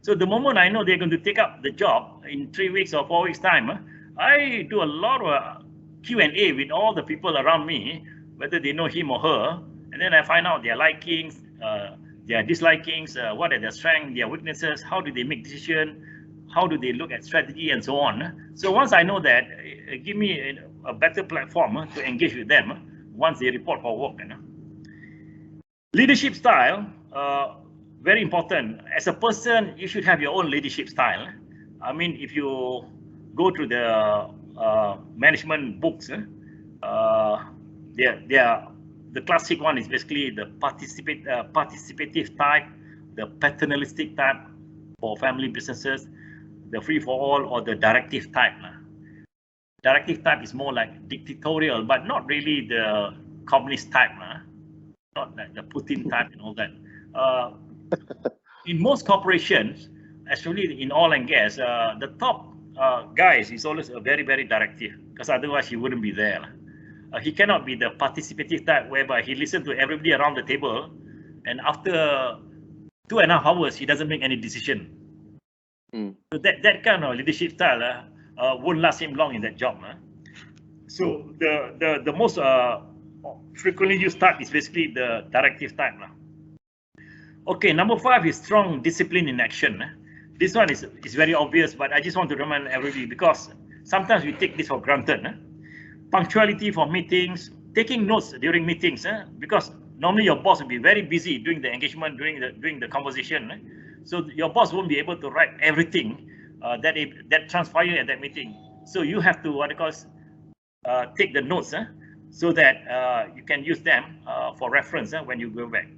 So the moment I know they're going to take up the job in 3 weeks or 4 weeks time, I do a lot of Q&A with all the people around me, whether they know him or her, and then I find out their likings, their dislikings, what are their strengths, their weaknesses, how do they make decisions, how do they look at strategy, and so on. So once I know that, it give me a better platform to engage with them once they report for work. Leadership style, very important. As a person, you should have your own leadership style. I mean, if you go to the management books, the classic one is basically the participative type, the paternalistic type for family businesses, the free-for-all, or the directive type. Directive type is more like dictatorial, but not really the communist type, not like the Putin type and all that. In most corporations, especially in oil and gas, the top guys is always very directive, because otherwise he wouldn't be there. He cannot be the participative type whereby he listens to everybody around the table, and after 2.5 hours he doesn't make any decision. So that kind of leadership style won't last him long in that job. So the most frequently used type is basically the directive type. Okay, number 5 is strong discipline in action. This one is very obvious, but I just want to remind everybody, because sometimes we take this for granted. Punctuality for meetings, taking notes during meetings, because normally your boss will be very busy doing the engagement, during the conversation. So your boss won't be able to write everything that transpires at that meeting. So you have to take the notes so that you can use them for reference when you go back.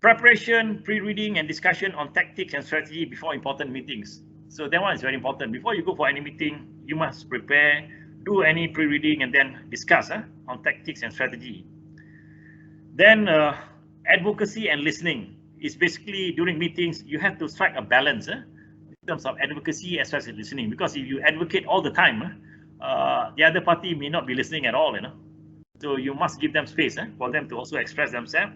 Preparation, pre-reading and discussion on tactics and strategy before important meetings. So that one is very important. Before you go for any meeting, you must prepare, do any pre-reading and then discuss on tactics and strategy. Then advocacy and listening is basically during meetings, you have to strike a balance in terms of advocacy as well as listening, because if you advocate all the time, the other party may not be listening at all, So you must give them space for them to also express themselves.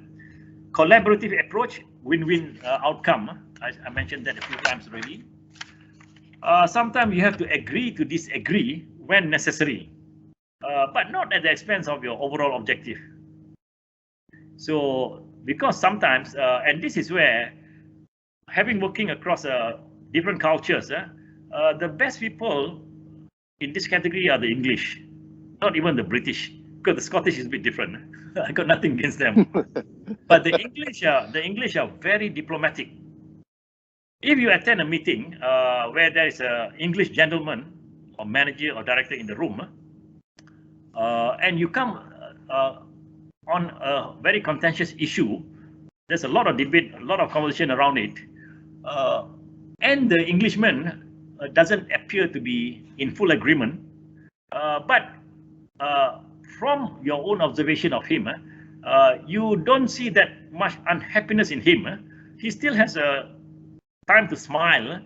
Collaborative approach, win-win outcome. I mentioned that a few times already. Sometimes you have to agree to disagree when necessary, but not at the expense of your overall objective. So, because sometimes, and this is where, having working across different cultures, the best people in this category are the English, not even the British, because the Scottish is a bit different. I got nothing against them, but the English are very diplomatic. If you attend a meeting where there is an English gentleman or manager or director in the room, and you come on a very contentious issue, there's a lot of debate, a lot of conversation around it, and the Englishman doesn't appear to be in full agreement, but from your own observation of him, you don't see that much unhappiness in him. He still has a time to smile,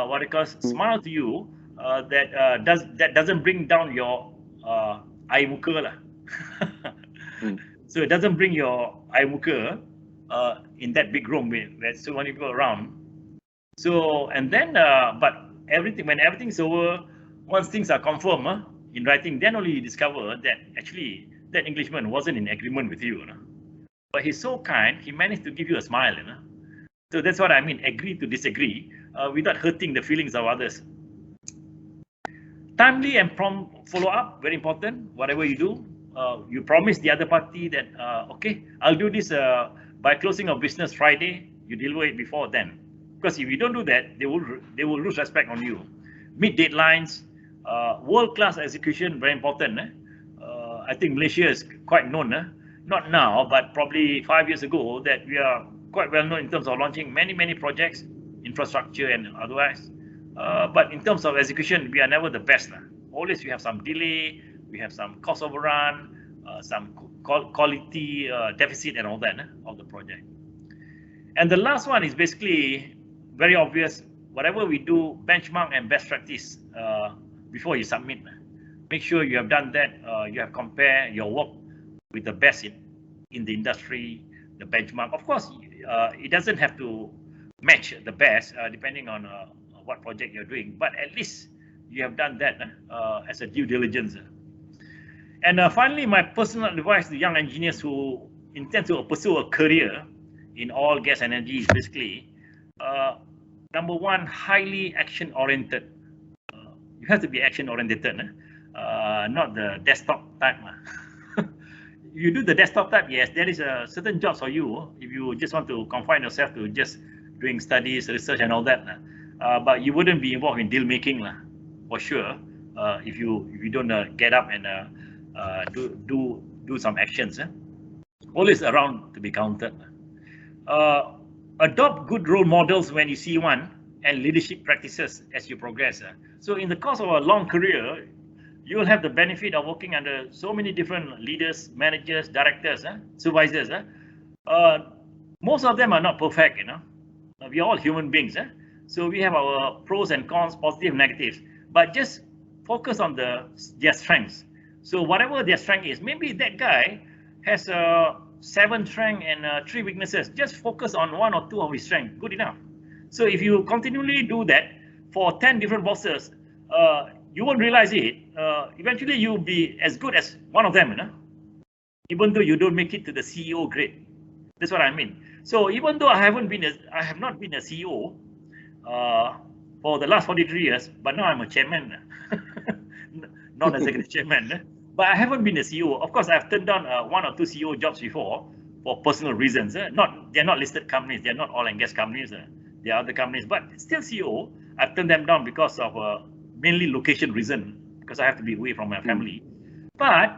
what it calls smile to you, that doesn't bring down your air muka lah. So it doesn't bring your air muka in that big room with so many people around. So and then, but when everything's over, once things are confirmed in writing, then only you discover that actually that Englishman wasn't in agreement with you. But he's so kind, he managed to give you a smile. So that's what I mean, agree to disagree without hurting the feelings of others. Timely and prompt follow-up, very important. Whatever you do, you promise the other party that, okay, I'll do this by closing of business Friday, you deliver it before then. Because if you don't do that, they will lose respect on you. Meet deadlines, world-class execution, very important. I think Malaysia is quite known, not now, but probably 5 years ago, that we are quite well known in terms of launching many projects, infrastructure and otherwise. But in terms of execution, we are never the best. Always we have some delay, we have some cost overrun, some quality deficit and all that of the project. And the last one is basically very obvious. Whatever we do, benchmark and best practice before you submit. Make sure you have done that. You have compared your work with the best in the industry, the benchmark. Of course, it doesn't have to match the best depending on what project you're doing, but at least you have done that as a due diligence. And finally, my personal advice to young engineers who intend to pursue a career in oil, gas, and energy is basically, number one, highly action-oriented. You have to be action-oriented, not the desktop type. You do the desktop type, yes, there is a certain jobs for you if you just want to confine yourself to just doing studies, research, and all that. But you wouldn't be involved in deal making, for sure, if you don't get up and do some actions. Always around to be counted. Adopt good role models when you see one, and leadership practices as you progress. So in the course of a long career, you will have the benefit of working under so many different leaders, managers, directors, supervisors. Most of them are not perfect, We are all human beings. So we have our pros and cons, positive, negatives, but just focus on their strengths. So whatever their strength is, maybe that guy has 7 strengths and 3 weaknesses. Just focus on 1 or 2 of his strengths. Good enough. So if you continually do that for 10 different bosses, you won't realize it. Eventually, you'll be as good as one of them, even though you don't make it to the CEO grade. That's what I mean. So even though I have not been a CEO for the last 43 years, but now I'm a chairman, non-executive chairman. But I haven't been a CEO. Of course, I've turned down 1 or 2 CEO jobs before for personal reasons. They're not listed companies. They're not oil and gas companies. They are other companies, but still CEO. I've turned them down because of mainly location reason. because I have to be away from my family. But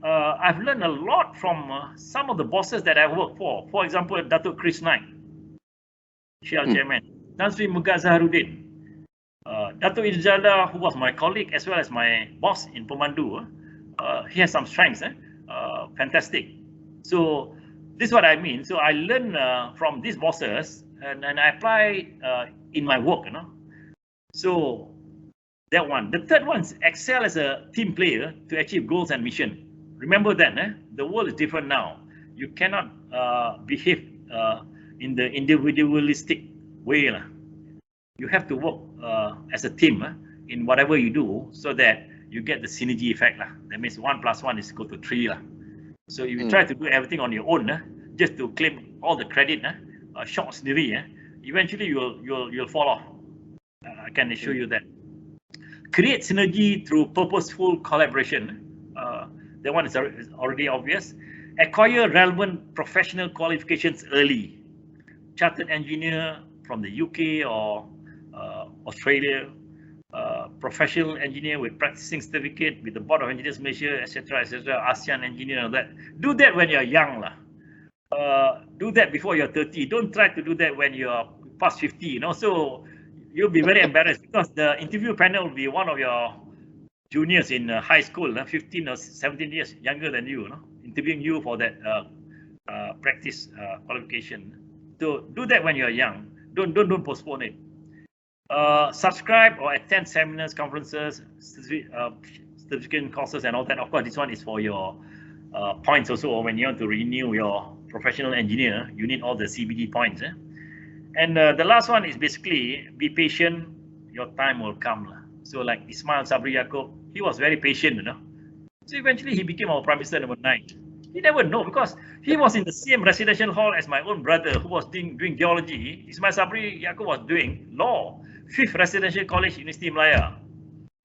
I've learned a lot from some of the bosses that I work for. For example, Dato Chris Knight, Shell Chairman, Tan Sri Muga Zaharuddin, Dato Idrus, who was my colleague as well as my boss in Mandu. He has some strengths, fantastic. So this is what I mean. So I learn from these bosses and I apply in my work, So that one. The third one is excel as a team player to achieve goals and mission. Remember that, the world is different now. You cannot behave in the individualistic way. You have to work as a team in whatever you do so that you get the synergy effect. That means 1 + 1 is equal to 3. So if you try to do everything on your own, just to claim all the credit, short sendiri, eventually you'll fall off. I can assure you that. Create synergy through purposeful collaboration. That one is already obvious. Acquire relevant professional qualifications early. Chartered engineer from the UK or Australia, professional engineer with practicing certificate with the Board of Engineers Malaysia, etc., ASEAN engineer, and all that. Do that when you're young. Do that before you're 30. Don't try to do that when you're past 50. So you'll be very embarrassed because the interview panel will be one of your juniors in high school, 15 or 17 years younger than you, interviewing you for that practice qualification. So do that when you're young. Don't postpone it. Subscribe or attend seminars, conferences, certificate courses, and all that. Of course, this one is for your points also. Or when you want to renew your professional engineer, you need all the CBD points. And the last one is basically be patient. Your time will come. So like Ismail Sabri Yaakob, he was very patient, So eventually he became our Prime Minister number 9. He never know because he was in the same residential hall as my own brother who was doing geology. Ismail Sabri Yaakob was doing law, 5th Residential College, University Malaya.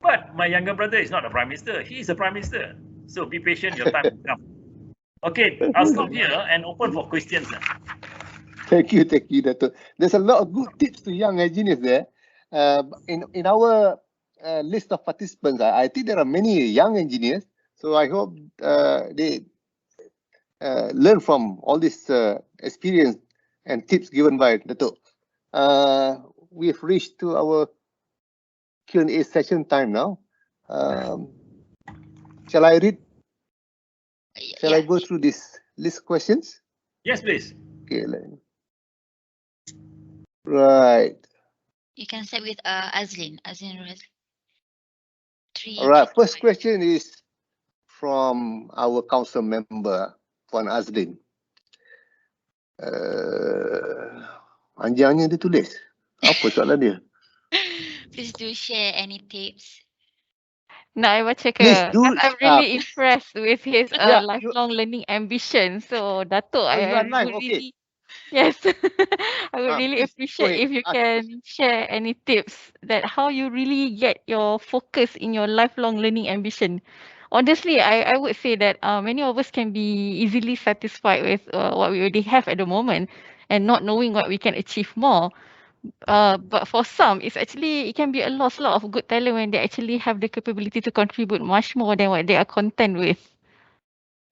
But my younger brother is not a Prime Minister. He is a Prime Minister. So be patient, your time will come. Okay, I'll stop here and open for questions. Thank you, Dato. There's a lot of good tips to young engineers there. In our list of participants, I think there are many young engineers. So I hope they learn from all this experience and tips given by Dato. We've reached to our Q&A session time now. Shall I read? Shall I go through this list questions? Yes, please. Okay. Right. You can start with Azlin. Azlin has 3. All right. First question is from our council member, Puan Azlin. Panjangnya dia tulis. Apa soalan dia? Please do share any tips. Nak I baca ke? Please do. I'm really impressed with his lifelong learning ambition. So Dato, I would really, yes, I would really appreciate if you can share any tips that how you really get your focus in your lifelong learning ambition. Honestly, I would say that many of us can be easily satisfied with what we already have at the moment and not knowing what we can achieve more. But for some, it can be a lot of good talent when they actually have the capability to contribute much more than what they are content with.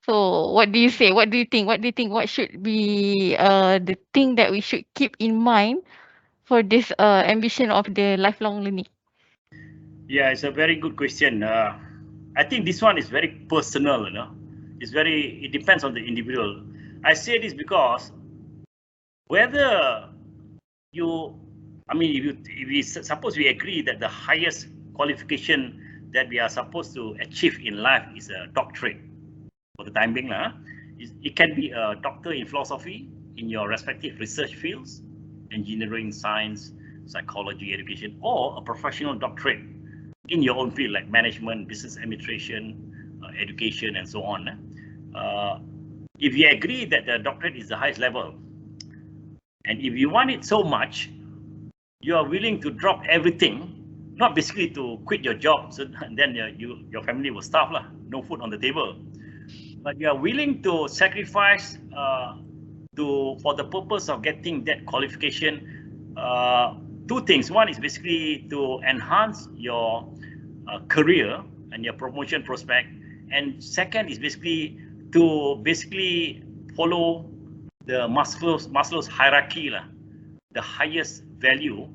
So what do you say? What do you think? What should be the thing that we should keep in mind for this ambition of the lifelong learning? Yeah, it's a very good question. I think this one is very personal, it depends on the individual. I say this because whether if we suppose we agree that the highest qualification that we are supposed to achieve in life is a doctorate for the time being, it can be a doctor in philosophy in your respective research fields, engineering, science, psychology, education, or a professional doctorate in your own field like management, business administration, education, and so on. If you agree that the doctorate is the highest level, and if you want it so much, you are willing to drop everything, not basically to quit your job, so then your family will starve, no food on the table. But you are willing to sacrifice for the purpose of getting that qualification. 2 things. One is basically to enhance your career and your promotion prospect. And second is basically to follow the Maslow's hierarchy lah. The highest value,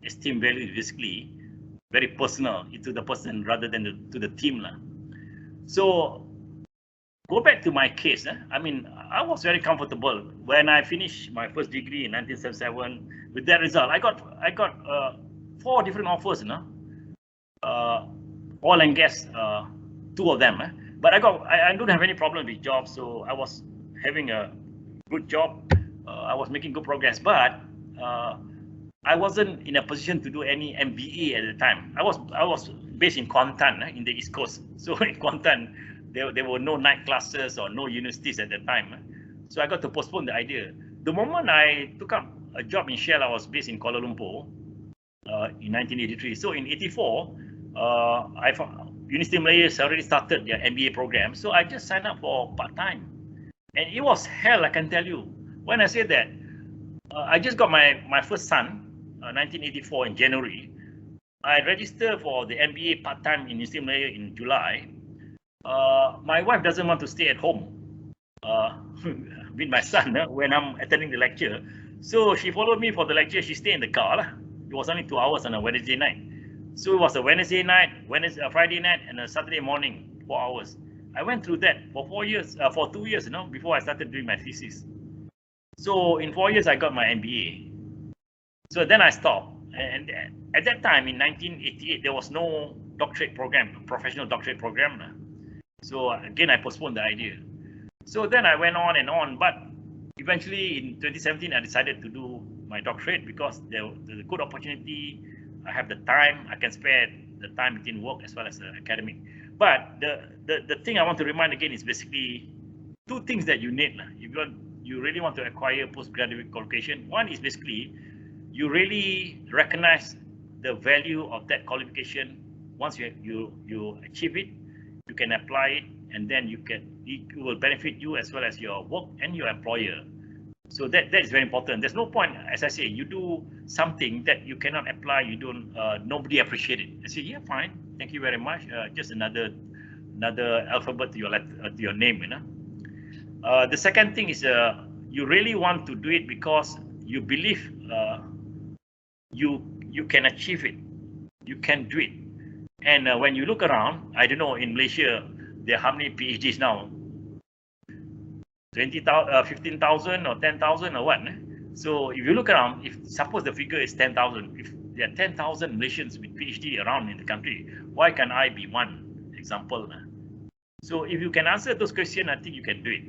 esteem value, is basically very personal to the person rather than to the team lah. So go back to my case. I mean, I was very comfortable when I finished my first degree in 1977. With that result, I got 4 different offers, oil and gas, 2 of them. But I don't have any problem with jobs, so I was having a good job. I was making good progress, but I wasn't in a position to do any MBA at the time. I was based in Kuantan, in the East Coast. So in Kuantan, there were no night classes or no universities at that time. So I got to postpone the idea. The moment I took up a job in Shell, I was based in Kuala Lumpur in 1983. So in 84, University of Malaysia already started their MBA program. So I just signed up for part-time. And it was hell, I can tell you. When I say that, I just got my first son, 1984 in January. I registered for the MBA part-time in University of Malaysia in July. My wife doesn't want to stay at home with my son when I'm attending the lecture. So she followed me for the lecture. She stayed in the car. It was only 2 hours on a Wednesday night. So it was a Wednesday night, Friday night, and a Saturday morning, 4 hours. I went through that for 2 years, before I started doing my thesis. So in 4 years, I got my MBA. So then I stopped. And at that time, in 1988, there was no doctorate program, professional doctorate program. So again, I postponed the idea. So then I went on and on, but eventually in 2017, I decided to do my doctorate because there's a good opportunity. I have the time, I can spare the time between work as well as academic. But the thing I want to remind again is basically 2 things that you need. If you really want to acquire postgraduate qualification, one is basically you really recognize the value of that qualification. Once you achieve it, you can apply it, and then it will benefit you as well as your work and your employer. So that is very important. There's no point, as I say, you do something that you cannot apply, you don't, nobody appreciate it. I say, yeah, fine, thank you very much. Just another alphabet to your name, The second thing is you really want to do it because you believe you can achieve it, you can do it. And when you look around, I don't know, in Malaysia, there are how many PhDs now? 20,000, 15,000 or 10,000 or what? So if you look around, if suppose the figure is 10,000, if there are 10,000 Malaysians with PhD around in the country, why can I be one example? So if you can answer those questions, I think you can do it.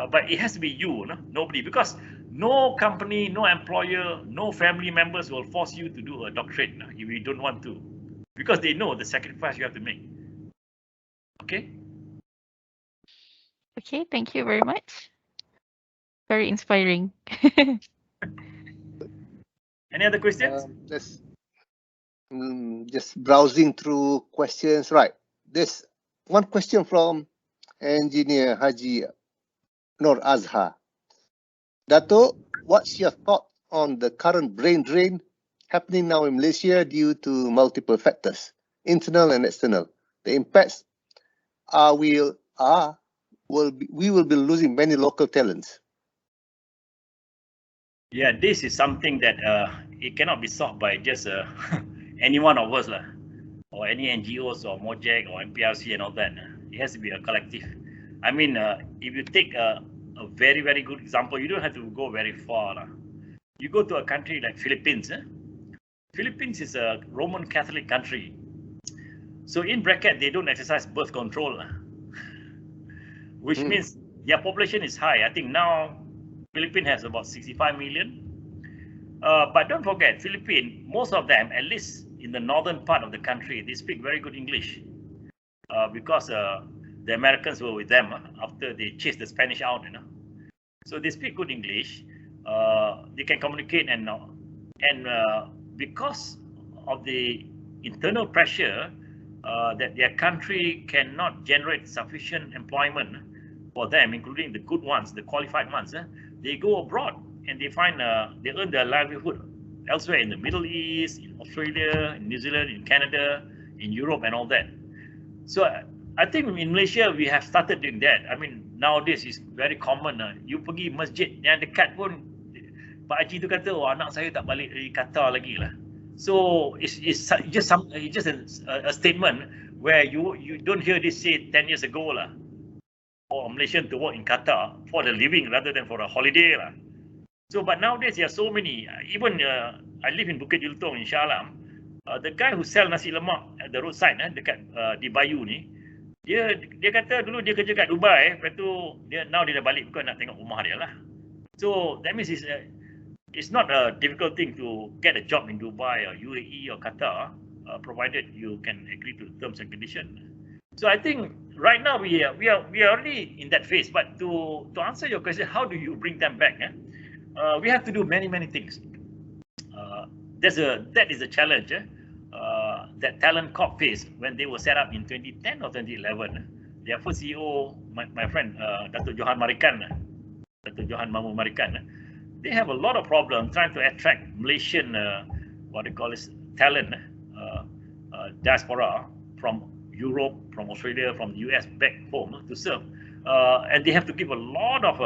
But it has to be you, nobody, because no company, no employer, no family members will force you to do a doctorate if you don't want to, because they know the sacrifice you have to make. Okay? Okay, thank you very much. Very inspiring. Any other questions? Just browsing through questions. Right. There's one question from Engineer Haji Nur Azhar. Dato, what's your thought on the current brain drain happening now in Malaysia due to multiple factors, internal and external? The impacts we will be losing many local talents. Yeah, this is something that it cannot be solved by just any one of us, or any NGOs or MOGEC or MPRC and all that. It has to be a collective. I mean, if you take a very, very good example, you don't have to go very far. You go to a country like Philippines. Philippines is a Roman Catholic country. So in bracket, they don't exercise birth control, which means their population is high. I think now Philippines has about 65 million. But don't forget, Philippines, most of them, at least in the northern part of the country, they speak very good English because the Americans were with them after they chased the Spanish out, So they speak good English. They can communicate, and because of the internal pressure that their country cannot generate sufficient employment for them, including the good ones, the qualified ones, they go abroad and they earn their livelihood elsewhere in the Middle East, in Australia, in New Zealand, in Canada, in Europe, and all that. So I think in Malaysia we have started doing that. I mean nowadays it's very common. You pergi masjid yang dekat pun Pak Haji tu kata, oh anak saya tak balik dari Qatar lagi lah. So it's just a statement where you don't hear this say 10 years ago lah. For a Malaysian to work in Qatar for the living rather than for a holiday lah. So but nowadays there are so many. Even I live in Bukit Jelutong in Shah Alam. The guy who sell nasi lemak at the roadside dekat di Bayu ni, dia kata dulu dia kerja kat Dubai, lepas tu dia dah balik bukan nak tengok rumah dia lah. So that means it's not a difficult thing to get a job in Dubai or UAE or Qatar, provided you can agree to terms and conditions. So I think right now we are already in that phase. But to answer your question, how do you bring them back? We have to do many things. That is a challenge. That Talent Corp phase when they were set up in 2010 or 2011. Their first CEO, my friend Dato Johan Marikan, Dato Johan Mamu Marikan. They have a lot of problems trying to attract Malaysian talent, diaspora from Europe, from Australia, from the US back home to serve, and they have to give a lot of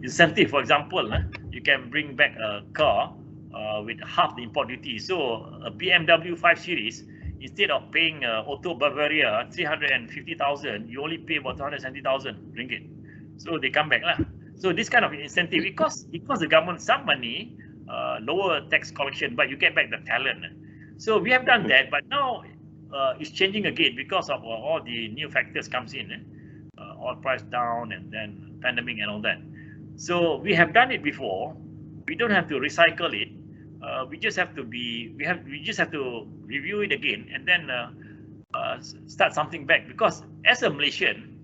incentive. For example, you can bring back a car with half the import duty. So a BMW 5 Series, instead of paying Auto Bavaria 350,000, you only pay about 270,000 ringgit. So they come back lah. So this kind of incentive, it costs the government some money, lower tax collection, but you get back the talent. So we have done that, but now it's changing again because of all the new factors comes in, oil price down and then pandemic and all that. So we have done it before. We don't have to recycle it. We just have to review it again and then start something back. Because as a Malaysian,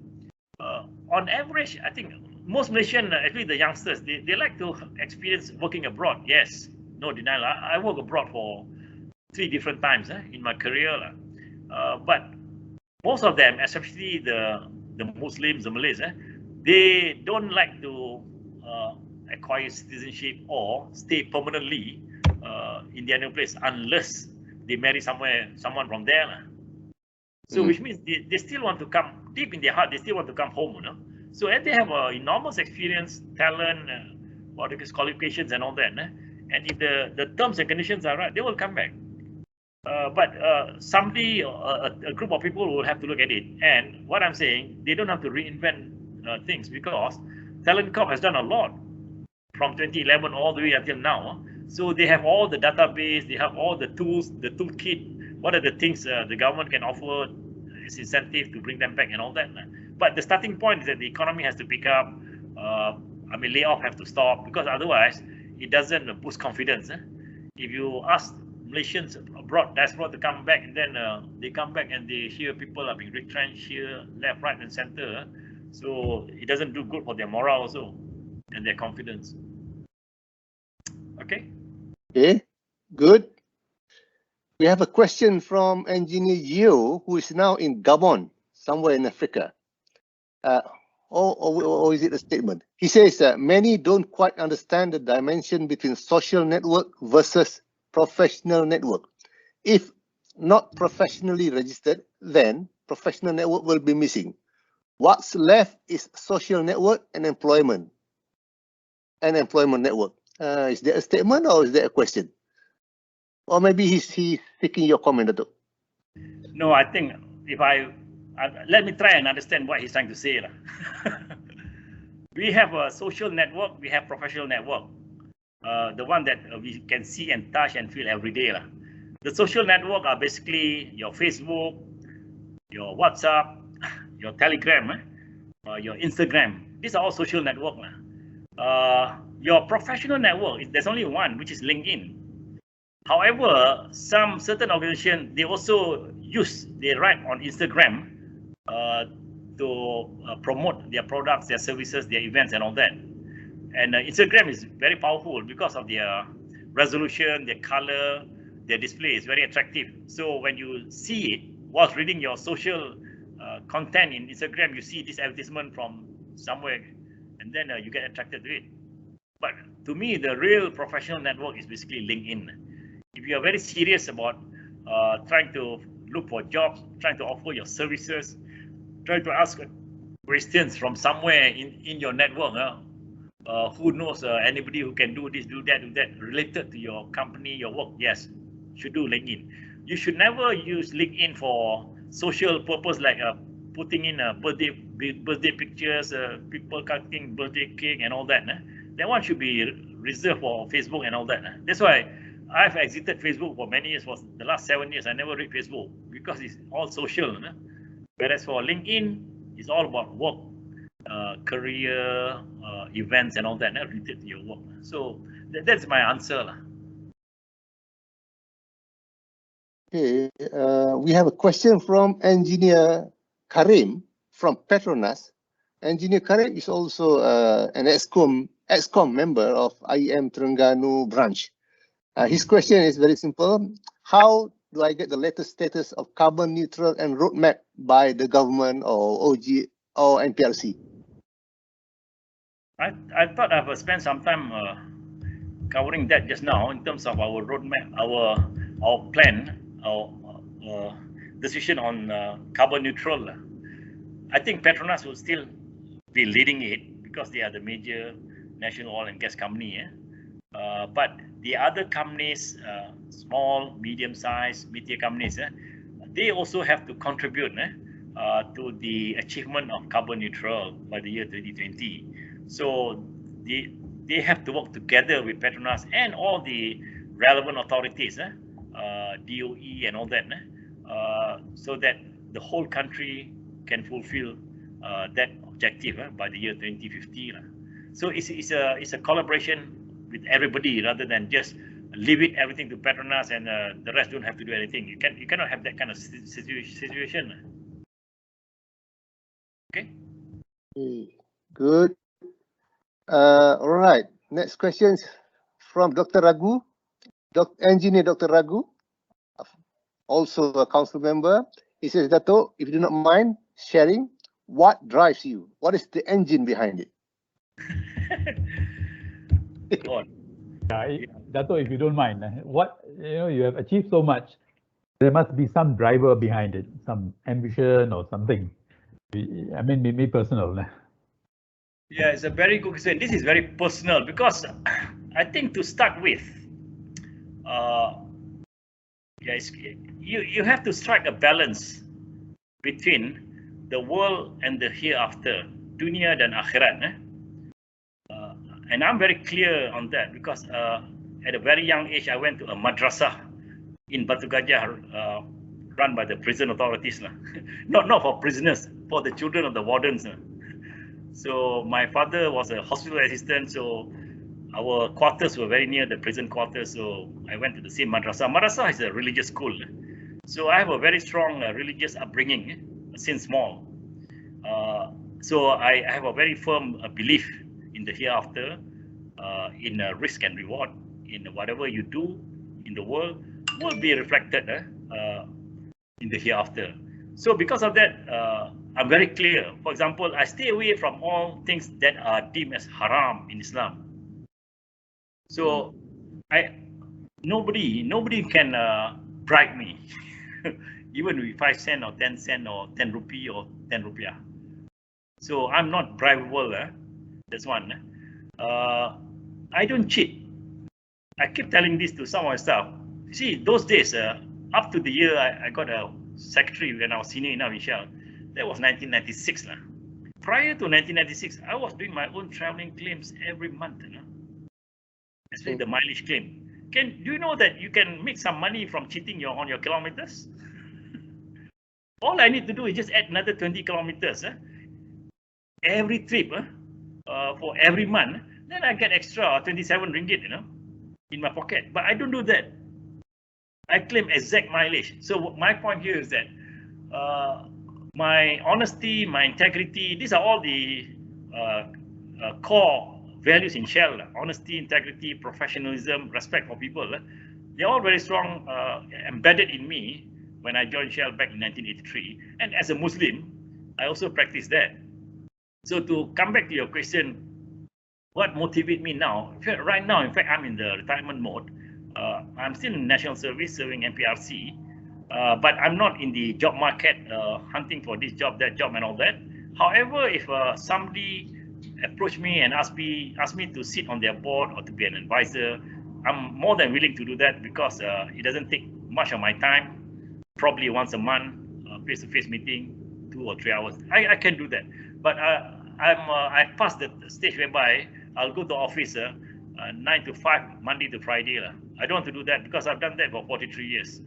on average, I think most Malaysian, actually the youngsters, they like to experience working abroad. Yes, no denial. I work abroad for 3 different times in my career. But most of them, especially the Muslims, the Malays, they don't like to acquire citizenship or stay permanently in their new place unless they marry someone from there. So which means they still want to come, deep in their heart, they still want to come home. So and they have enormous experience, talent, qualifications and all that. And if the terms and conditions are right, they will come back. But somebody, a group of people will have to look at it. And what I'm saying, they don't have to reinvent things because Talent Corp has done a lot from 2011 all the way until now. So they have all the database, they have all the tools, the toolkit. What are the things the government can offer as incentive to bring them back and all that. But the starting point is that the economy has to pick up. Layoff have to stop because otherwise it doesn't boost confidence. If you ask Malaysians abroad, diaspora to come back, and then they come back and they hear people are being retrenched here, left, right, and center. So it doesn't do good for their morale also and their confidence. Okay. Okay, good. We have a question from Engineer Yeo, who is now in Gabon, somewhere in Africa. Or is it a statement? He says many don't quite understand the dimension between social network versus professional network. If not professionally registered, then professional network will be missing. What's left is social network and employment network. Is there a statement or is there a question? Or maybe he's seeking your comment, Dato. No, I think if let me try and understand what he's trying to say. We have a social network, we have professional network. The one that we can see and touch and feel every day. The social network are basically your Facebook, your WhatsApp, your Telegram, your Instagram. These are all social network. Your professional network, there's only one, which is LinkedIn. However, certain organizations, they write on Instagram to promote their products, their services, their events and all that. And Instagram is very powerful because of their resolution, their color, their display is very attractive. So when you see it, whilst reading your social content in Instagram, you see this advertisement from somewhere and then you get attracted to it. But to me, the real professional network is basically LinkedIn. If you are very serious about trying to look for jobs, trying to offer your services, trying to ask questions from somewhere in your network. Who knows anybody who can do this, do that related to your company, your work? Yes, should do LinkedIn. You should never use LinkedIn for social purpose like putting in birthday pictures, people cutting birthday cake and all that. That one should be reserved for Facebook and all that. That's why I've exited Facebook for many years. For the last 7 years, I never read Facebook because it's all social. Whereas for LinkedIn, it's all about work, career, events and all that related to your work. So that's my answer. Okay, we have a question from Engineer Karim from Petronas. Engineer Karim is also an EXCOM member of IEM Terengganu branch. His question is very simple. How do I get the latest status of carbon neutral and roadmap by the government or OG or NPRC? I thought I've spent some time covering that just now in terms of our roadmap, our plan, our decision on carbon neutral. I think Petronas will still be leading it because they are the major national oil and gas company. But the other companies, small, medium-sized, mid-tier companies, they also have to contribute to the achievement of carbon neutral by the year 2020. So they have to work together with Petronas and all the relevant authorities, DOE and all that, so that the whole country can fulfill that objective by the year 2050. So it's a collaboration with everybody rather than just leave everything to Petronas and the rest don't have to do anything. You cannot have that kind of situation. Okay. Good. All right. Next question is from Dr. Ragu, Engineer Dr. Ragu, also a council member. He says, Dato, if you do not mind sharing, what drives you? What is the engine behind it? Dato, if you don't mind, you have achieved so much. There must be some driver behind it, some ambition or something. I mean, me personal. Yeah, it's a very good question. This is very personal because I think to start with, you have to strike a balance between the world and the hereafter, dunia dan akhirat. And I'm very clear on that because at a very young age, I went to a madrasah in Batu Gajah run by the prison authorities. Not for prisoners, for the children of the wardens. So my father was a hospital assistant, so our quarters were very near the prison quarters. So I went to the same madrasah. Madrasah is a religious school. So I have a very strong religious upbringing since small. So I have a very firm belief in the hereafter, in risk and reward, in whatever you do in the world will be reflected in the hereafter. So because of that, I'm very clear. For example, I stay away from all things that are deemed as haram in Islam. So nobody can bribe me, even with 5 cents or 10 cents or 10 rupee or 10 rupiah. So I'm not bribable. That's one. I don't cheat. I keep telling this to some of my staff. See, those days, up to the year I got a secretary when I was senior enough in Shell, that was 1996. Prior to 1996, I was doing my own traveling claims every month, especially the mileage claim. Do you know that you can make some money from cheating on your kilometers? All I need to do is just add another 20 kilometers every trip for every month. Then I get extra 27 ringgit, in my pocket. But I don't do that. I claim exact mileage. So my point here is that my honesty, my integrity, these are all the core values in Shell. Honesty, integrity, professionalism, respect for people. They're all very strong, embedded in me when I joined Shell back in 1983. And as a Muslim, I also practice that. So to come back to your question, what motivates me now? Right now, in fact, I'm in the retirement mode. I'm still in national service serving MPRC. but I'm not in the job market hunting for this job, that job, and all that. However, if somebody approach me and ask me to sit on their board or to be an advisor, I'm more than willing to do that, because it doesn't take much of my time. Probably once a month, face-to-face meeting, 2 or 3 hours. I can do that, but I passed the stage whereby I'll go to office 9 to 5, Monday to Friday. I don't want to do that, because I've done that for 43 years.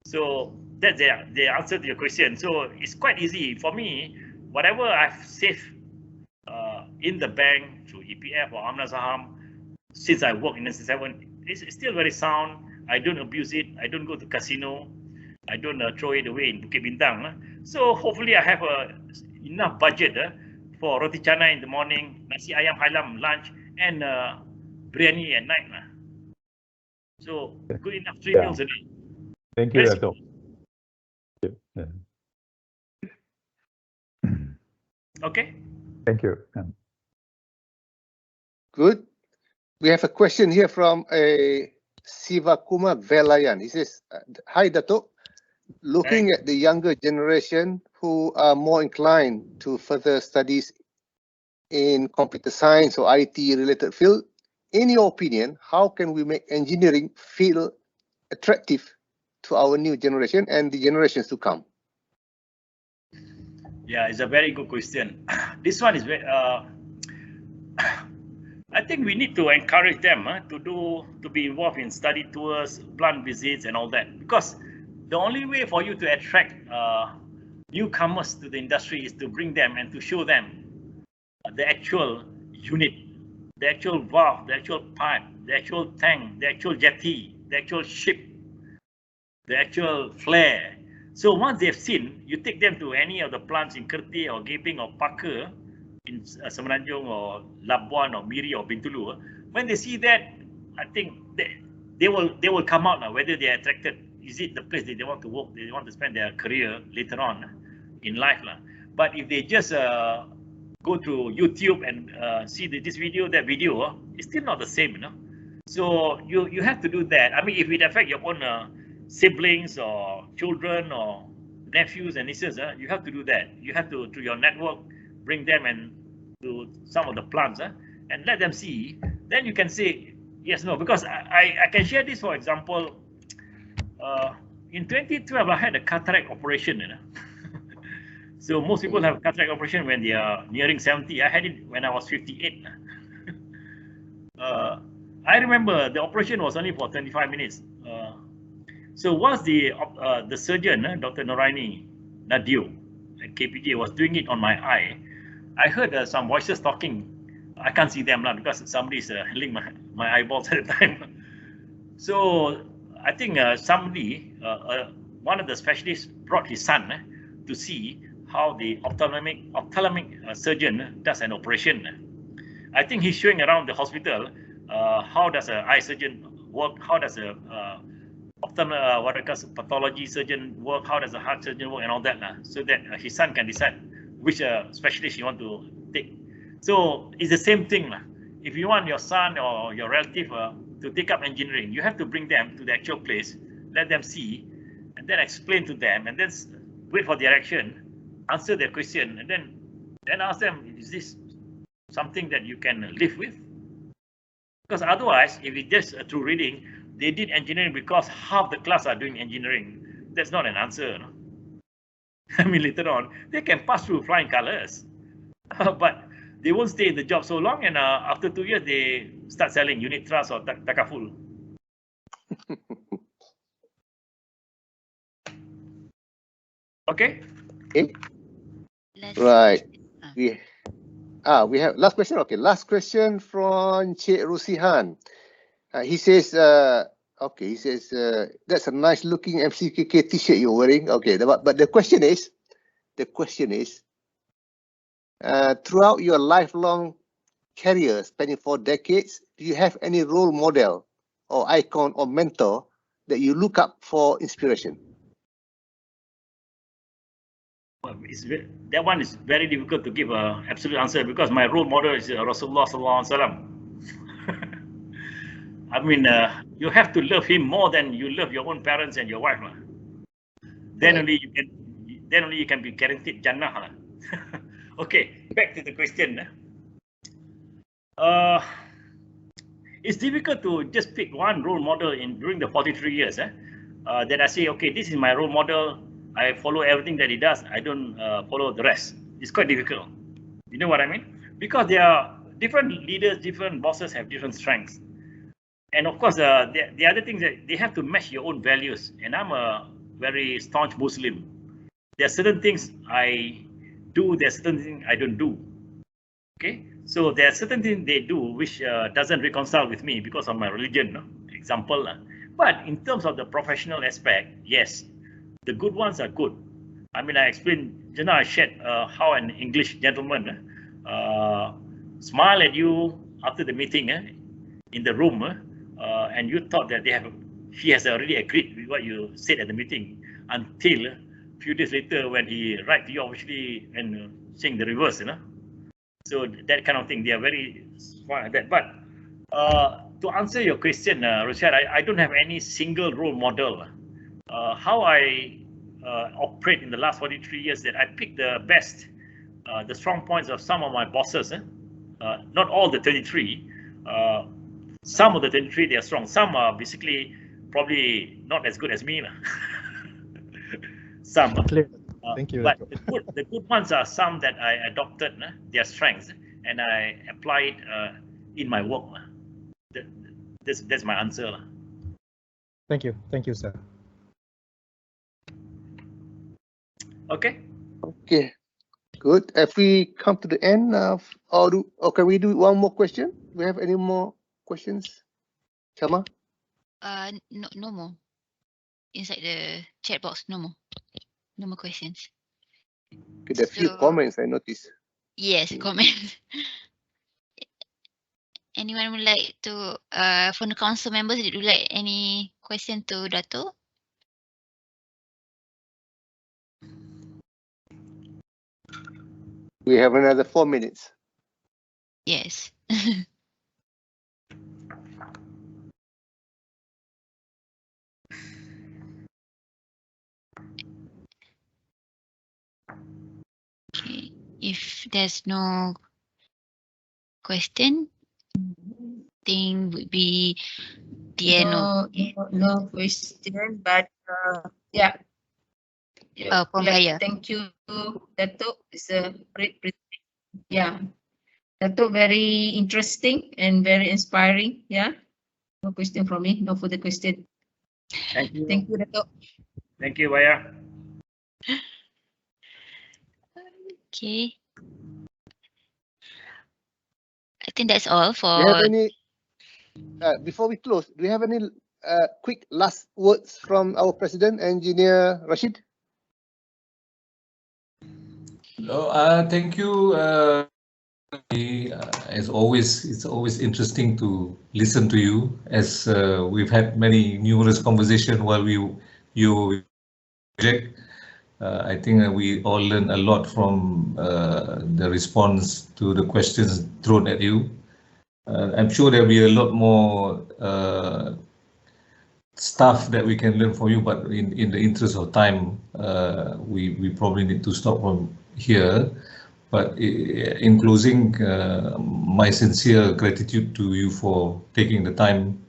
So that's the answer to your question. So it's quite easy for me. Whatever I've saved in the bank through EPF or Amna Saham, since I work in NC7, it's still very sound. I don't abuse it. I don't go to casino. I don't throw it away in Bukit Bintang. So hopefully I have enough budget for roti canai in the morning, nasi ayam halam lunch, and biryani at night. So good enough 3 meals a day. Thank you, Dato. Okay. Thank you. Good. We have a question here from Sivakuma Velayan. He says, hi, Dato. Looking at the younger generation who are more inclined to further studies in computer science or IT related field, in your opinion, how can we make engineering feel attractive to our new generation and the generations to come? Yeah, it's a very good question. This one is very, I think we need to encourage them to be involved in study tours, plant visits, and all that, because the only way for you to attract newcomers to the industry is to bring them and to show them the actual unit, the actual valve, the actual pipe, the actual tank, the actual jetty, the actual ship, the actual flare. So once they've seen, you take them to any of the plants in Kerteh or Gaping or Parker in Semenanjung or Labuan or Miri or Bintulu. When they see that, I think they will come out now, whether they are attracted. Is it the place that they want to work, they want to spend their career later on in life. But if they just go to YouTube and see this video, that video, it's still not the same, So you have to do that. I mean, if it affects your own siblings or children or nephews and nieces, you have to do that. You have to, through your network, bring them and to some of the plants and let them see. Then you can say yes, no, because I can share this, for example. In 2012, I had a cataract operation. So most people have cataract operation when they are nearing 70. I had it when I was 58. I remember the operation was only for 25 minutes. So once the surgeon, Dr. Noraini Nadio at KPJ, was doing it on my eye, I heard some voices talking. I can't see them now because somebody's handling my eyeballs at the time. So I think somebody, one of the specialists, brought his son to see how the ophthalmic surgeon does an operation. I think he's showing around the hospital how does an eye surgeon work, how does a pathology surgeon work, how does a heart surgeon work, and all that, so that his son can decide which specialist you want to take. So it's the same thing. If you want your son or your relative to take up engineering, you have to bring them to the actual place, let them see, and then explain to them, and then wait for their action, answer their question, and then ask them, is this something that you can live with? Because otherwise, if it's just through reading, they did engineering because half the class are doing engineering. That's not an answer. I mean, later on, they can pass through flying colors, but they won't stay in the job so long, and after 2 years, they start selling unit trust or takaful. Okay. Right. We have last question. Okay, last question from Cik Rusihan. He says, that's a nice looking MCKK t-shirt you're wearing. Okay, but the question is, throughout your lifelong career spanning 4 decades, do you have any role model or icon or mentor that you look up for inspiration? Well, that one is very difficult to give an absolute answer because my role model is Rasulullah Sallallahu Alaihi Wasallam. I mean, you have to love him more than you love your own parents and your wife. then only you can be guaranteed Jannah. Okay, back to the question. It's difficult to just pick one role model during the 43 years. That I say, okay, this is my role model. I follow everything that he does. I don't follow the rest. It's quite difficult. You know what I mean? Because there are different leaders, different bosses have different strengths. And of course, the other thing that they have to match your own values. And I'm a very staunch Muslim. There are certain things I do, there are certain things I don't do. Okay, so there are certain things they do which doesn't reconcile with me because of my religion, no? Example. But in terms of the professional aspect, yes, the good ones are good. I mean, I explained, just now I shared how an English gentleman smile at you after the meeting in the room, and you thought that he has already agreed with what you said at the meeting, until a few days later when he write to you, obviously, and saying the reverse, you know. So that kind of thing, they are very smart at that. But to answer your question, Rashad, I don't have any single role model. How I operate in the last 43 years, that I pick the best, the strong points of some of my bosses. Not all the 33. Some of the 23, they are strong. Some are basically probably not as good as me. Some. Thank you. But the good ones are some that I adopted their strengths and I apply it in my work. That's my answer. Thank you, sir. Okay. Okay, good. Have we come to the end of, or can we do one more question? Do we have any more questions, Shama? No more. Inside the chat box, no more. No more questions. Okay, there are few comments I noticed. Yes, comments. Anyone would like to, from the council members, would you like any question to Dato? We have another 4 minutes. Yes. Okay, if there's no question, thing would be the end of no question, but yeah. Thank you, Dato. It's a great presentation. Yeah, Dato, very interesting and very inspiring. Yeah, no question from me. No further question. Thank you. Thank you, Dato. Thank you, Baya. Okay. I think that's all for. Do you have any, before we close, do you have any quick last words from our President, Engineer Rashid? Thank you. As always, it's always interesting to listen to you, as we've had numerous conversations while you project. I think we all learned a lot from the response to the questions thrown at you. I'm sure there'll be a lot more stuff that we can learn from you, but in the interest of time, we probably need to stop from here. But in closing, my sincere gratitude to you for taking the time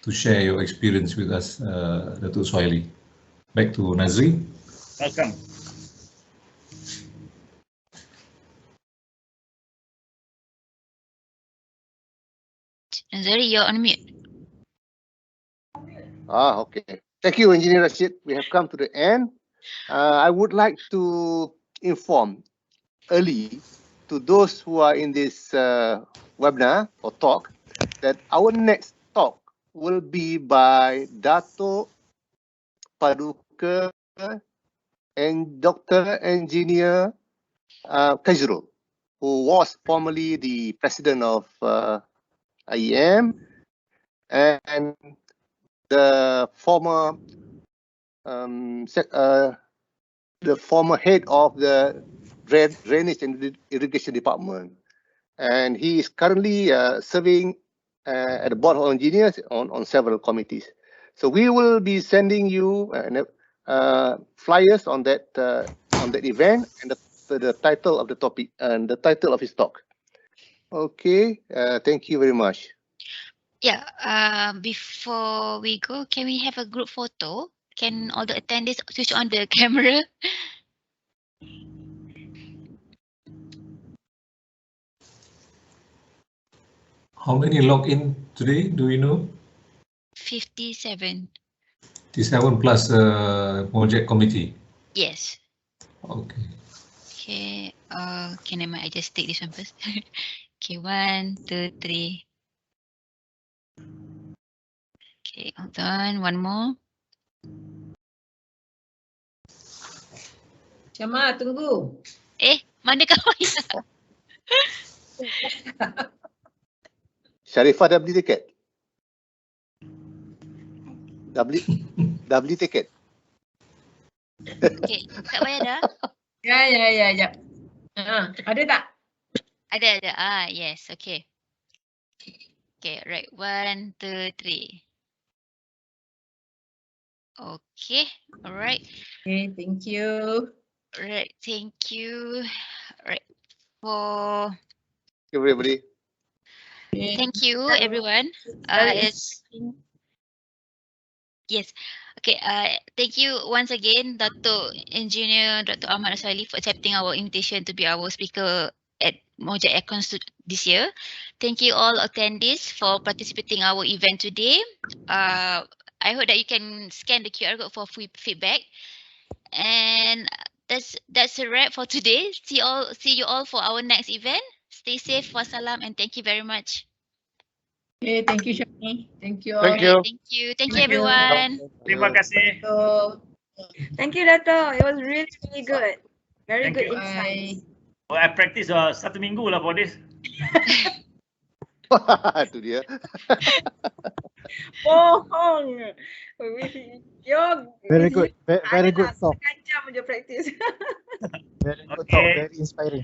to share your experience with us, Dato' Suhaili. Back to Nazri. Welcome. Nazari, you're on mute. Okay. Thank you, Engineer Rashid. We have come to the end. I would like to inform early to those who are in this webinar or talk that our next talk will be by Dato Paduka and Dr. Engineer Kajrul, who was formerly the president of IEM and the former head of the Drainage and Irrigation Department, and he is currently serving at the Board of Engineers on several committees. So we will be sending you flyers on that event and the title of the topic and the title of his talk. Okay, thank you very much. Yeah, before we go, can we have a group photo? Can all the attendees switch on the camera? How many log in today? Do you know? 57. 57 plus MOGEC committee. Yes. Okay. Okay. Can I just take this one first? Okay, 1, 2, 3. Okay, hold on. One more. Syama, tunggu. Mana kau? Sharifah dah beli tiket? Dah beli tiket? Okay, Kak Maya dah? Ya. Ada tak? Ada. Yes, okay. Okay, right. 1, 2, 3. Okay, alright. Okay, thank you. Alright, thank you. Alright, for Everybody. thank you everyone. Yes. Okay. Thank you once again, Dato Engineer Dr. Ahmad Suhaili, for accepting our invitation to be our speaker at MOGEC Econs this year. Thank you all attendees for participating in our event today. I hope that you can scan the QR code for feedback. And that's a wrap for today. See you all for our next event. Stay safe, wassalam, and thank you very much. Okay, thank you, Shani. Thank you all. Thank you. Thank you everyone. Terima kasih. Thank you, Dato. It was really good. Very Thank good you. insights. Well, I practice 1 minggu lah for this. Itu dia. Bohong. Very good. Very good talk. Sekian jam je practice. Very good talk. Very inspiring.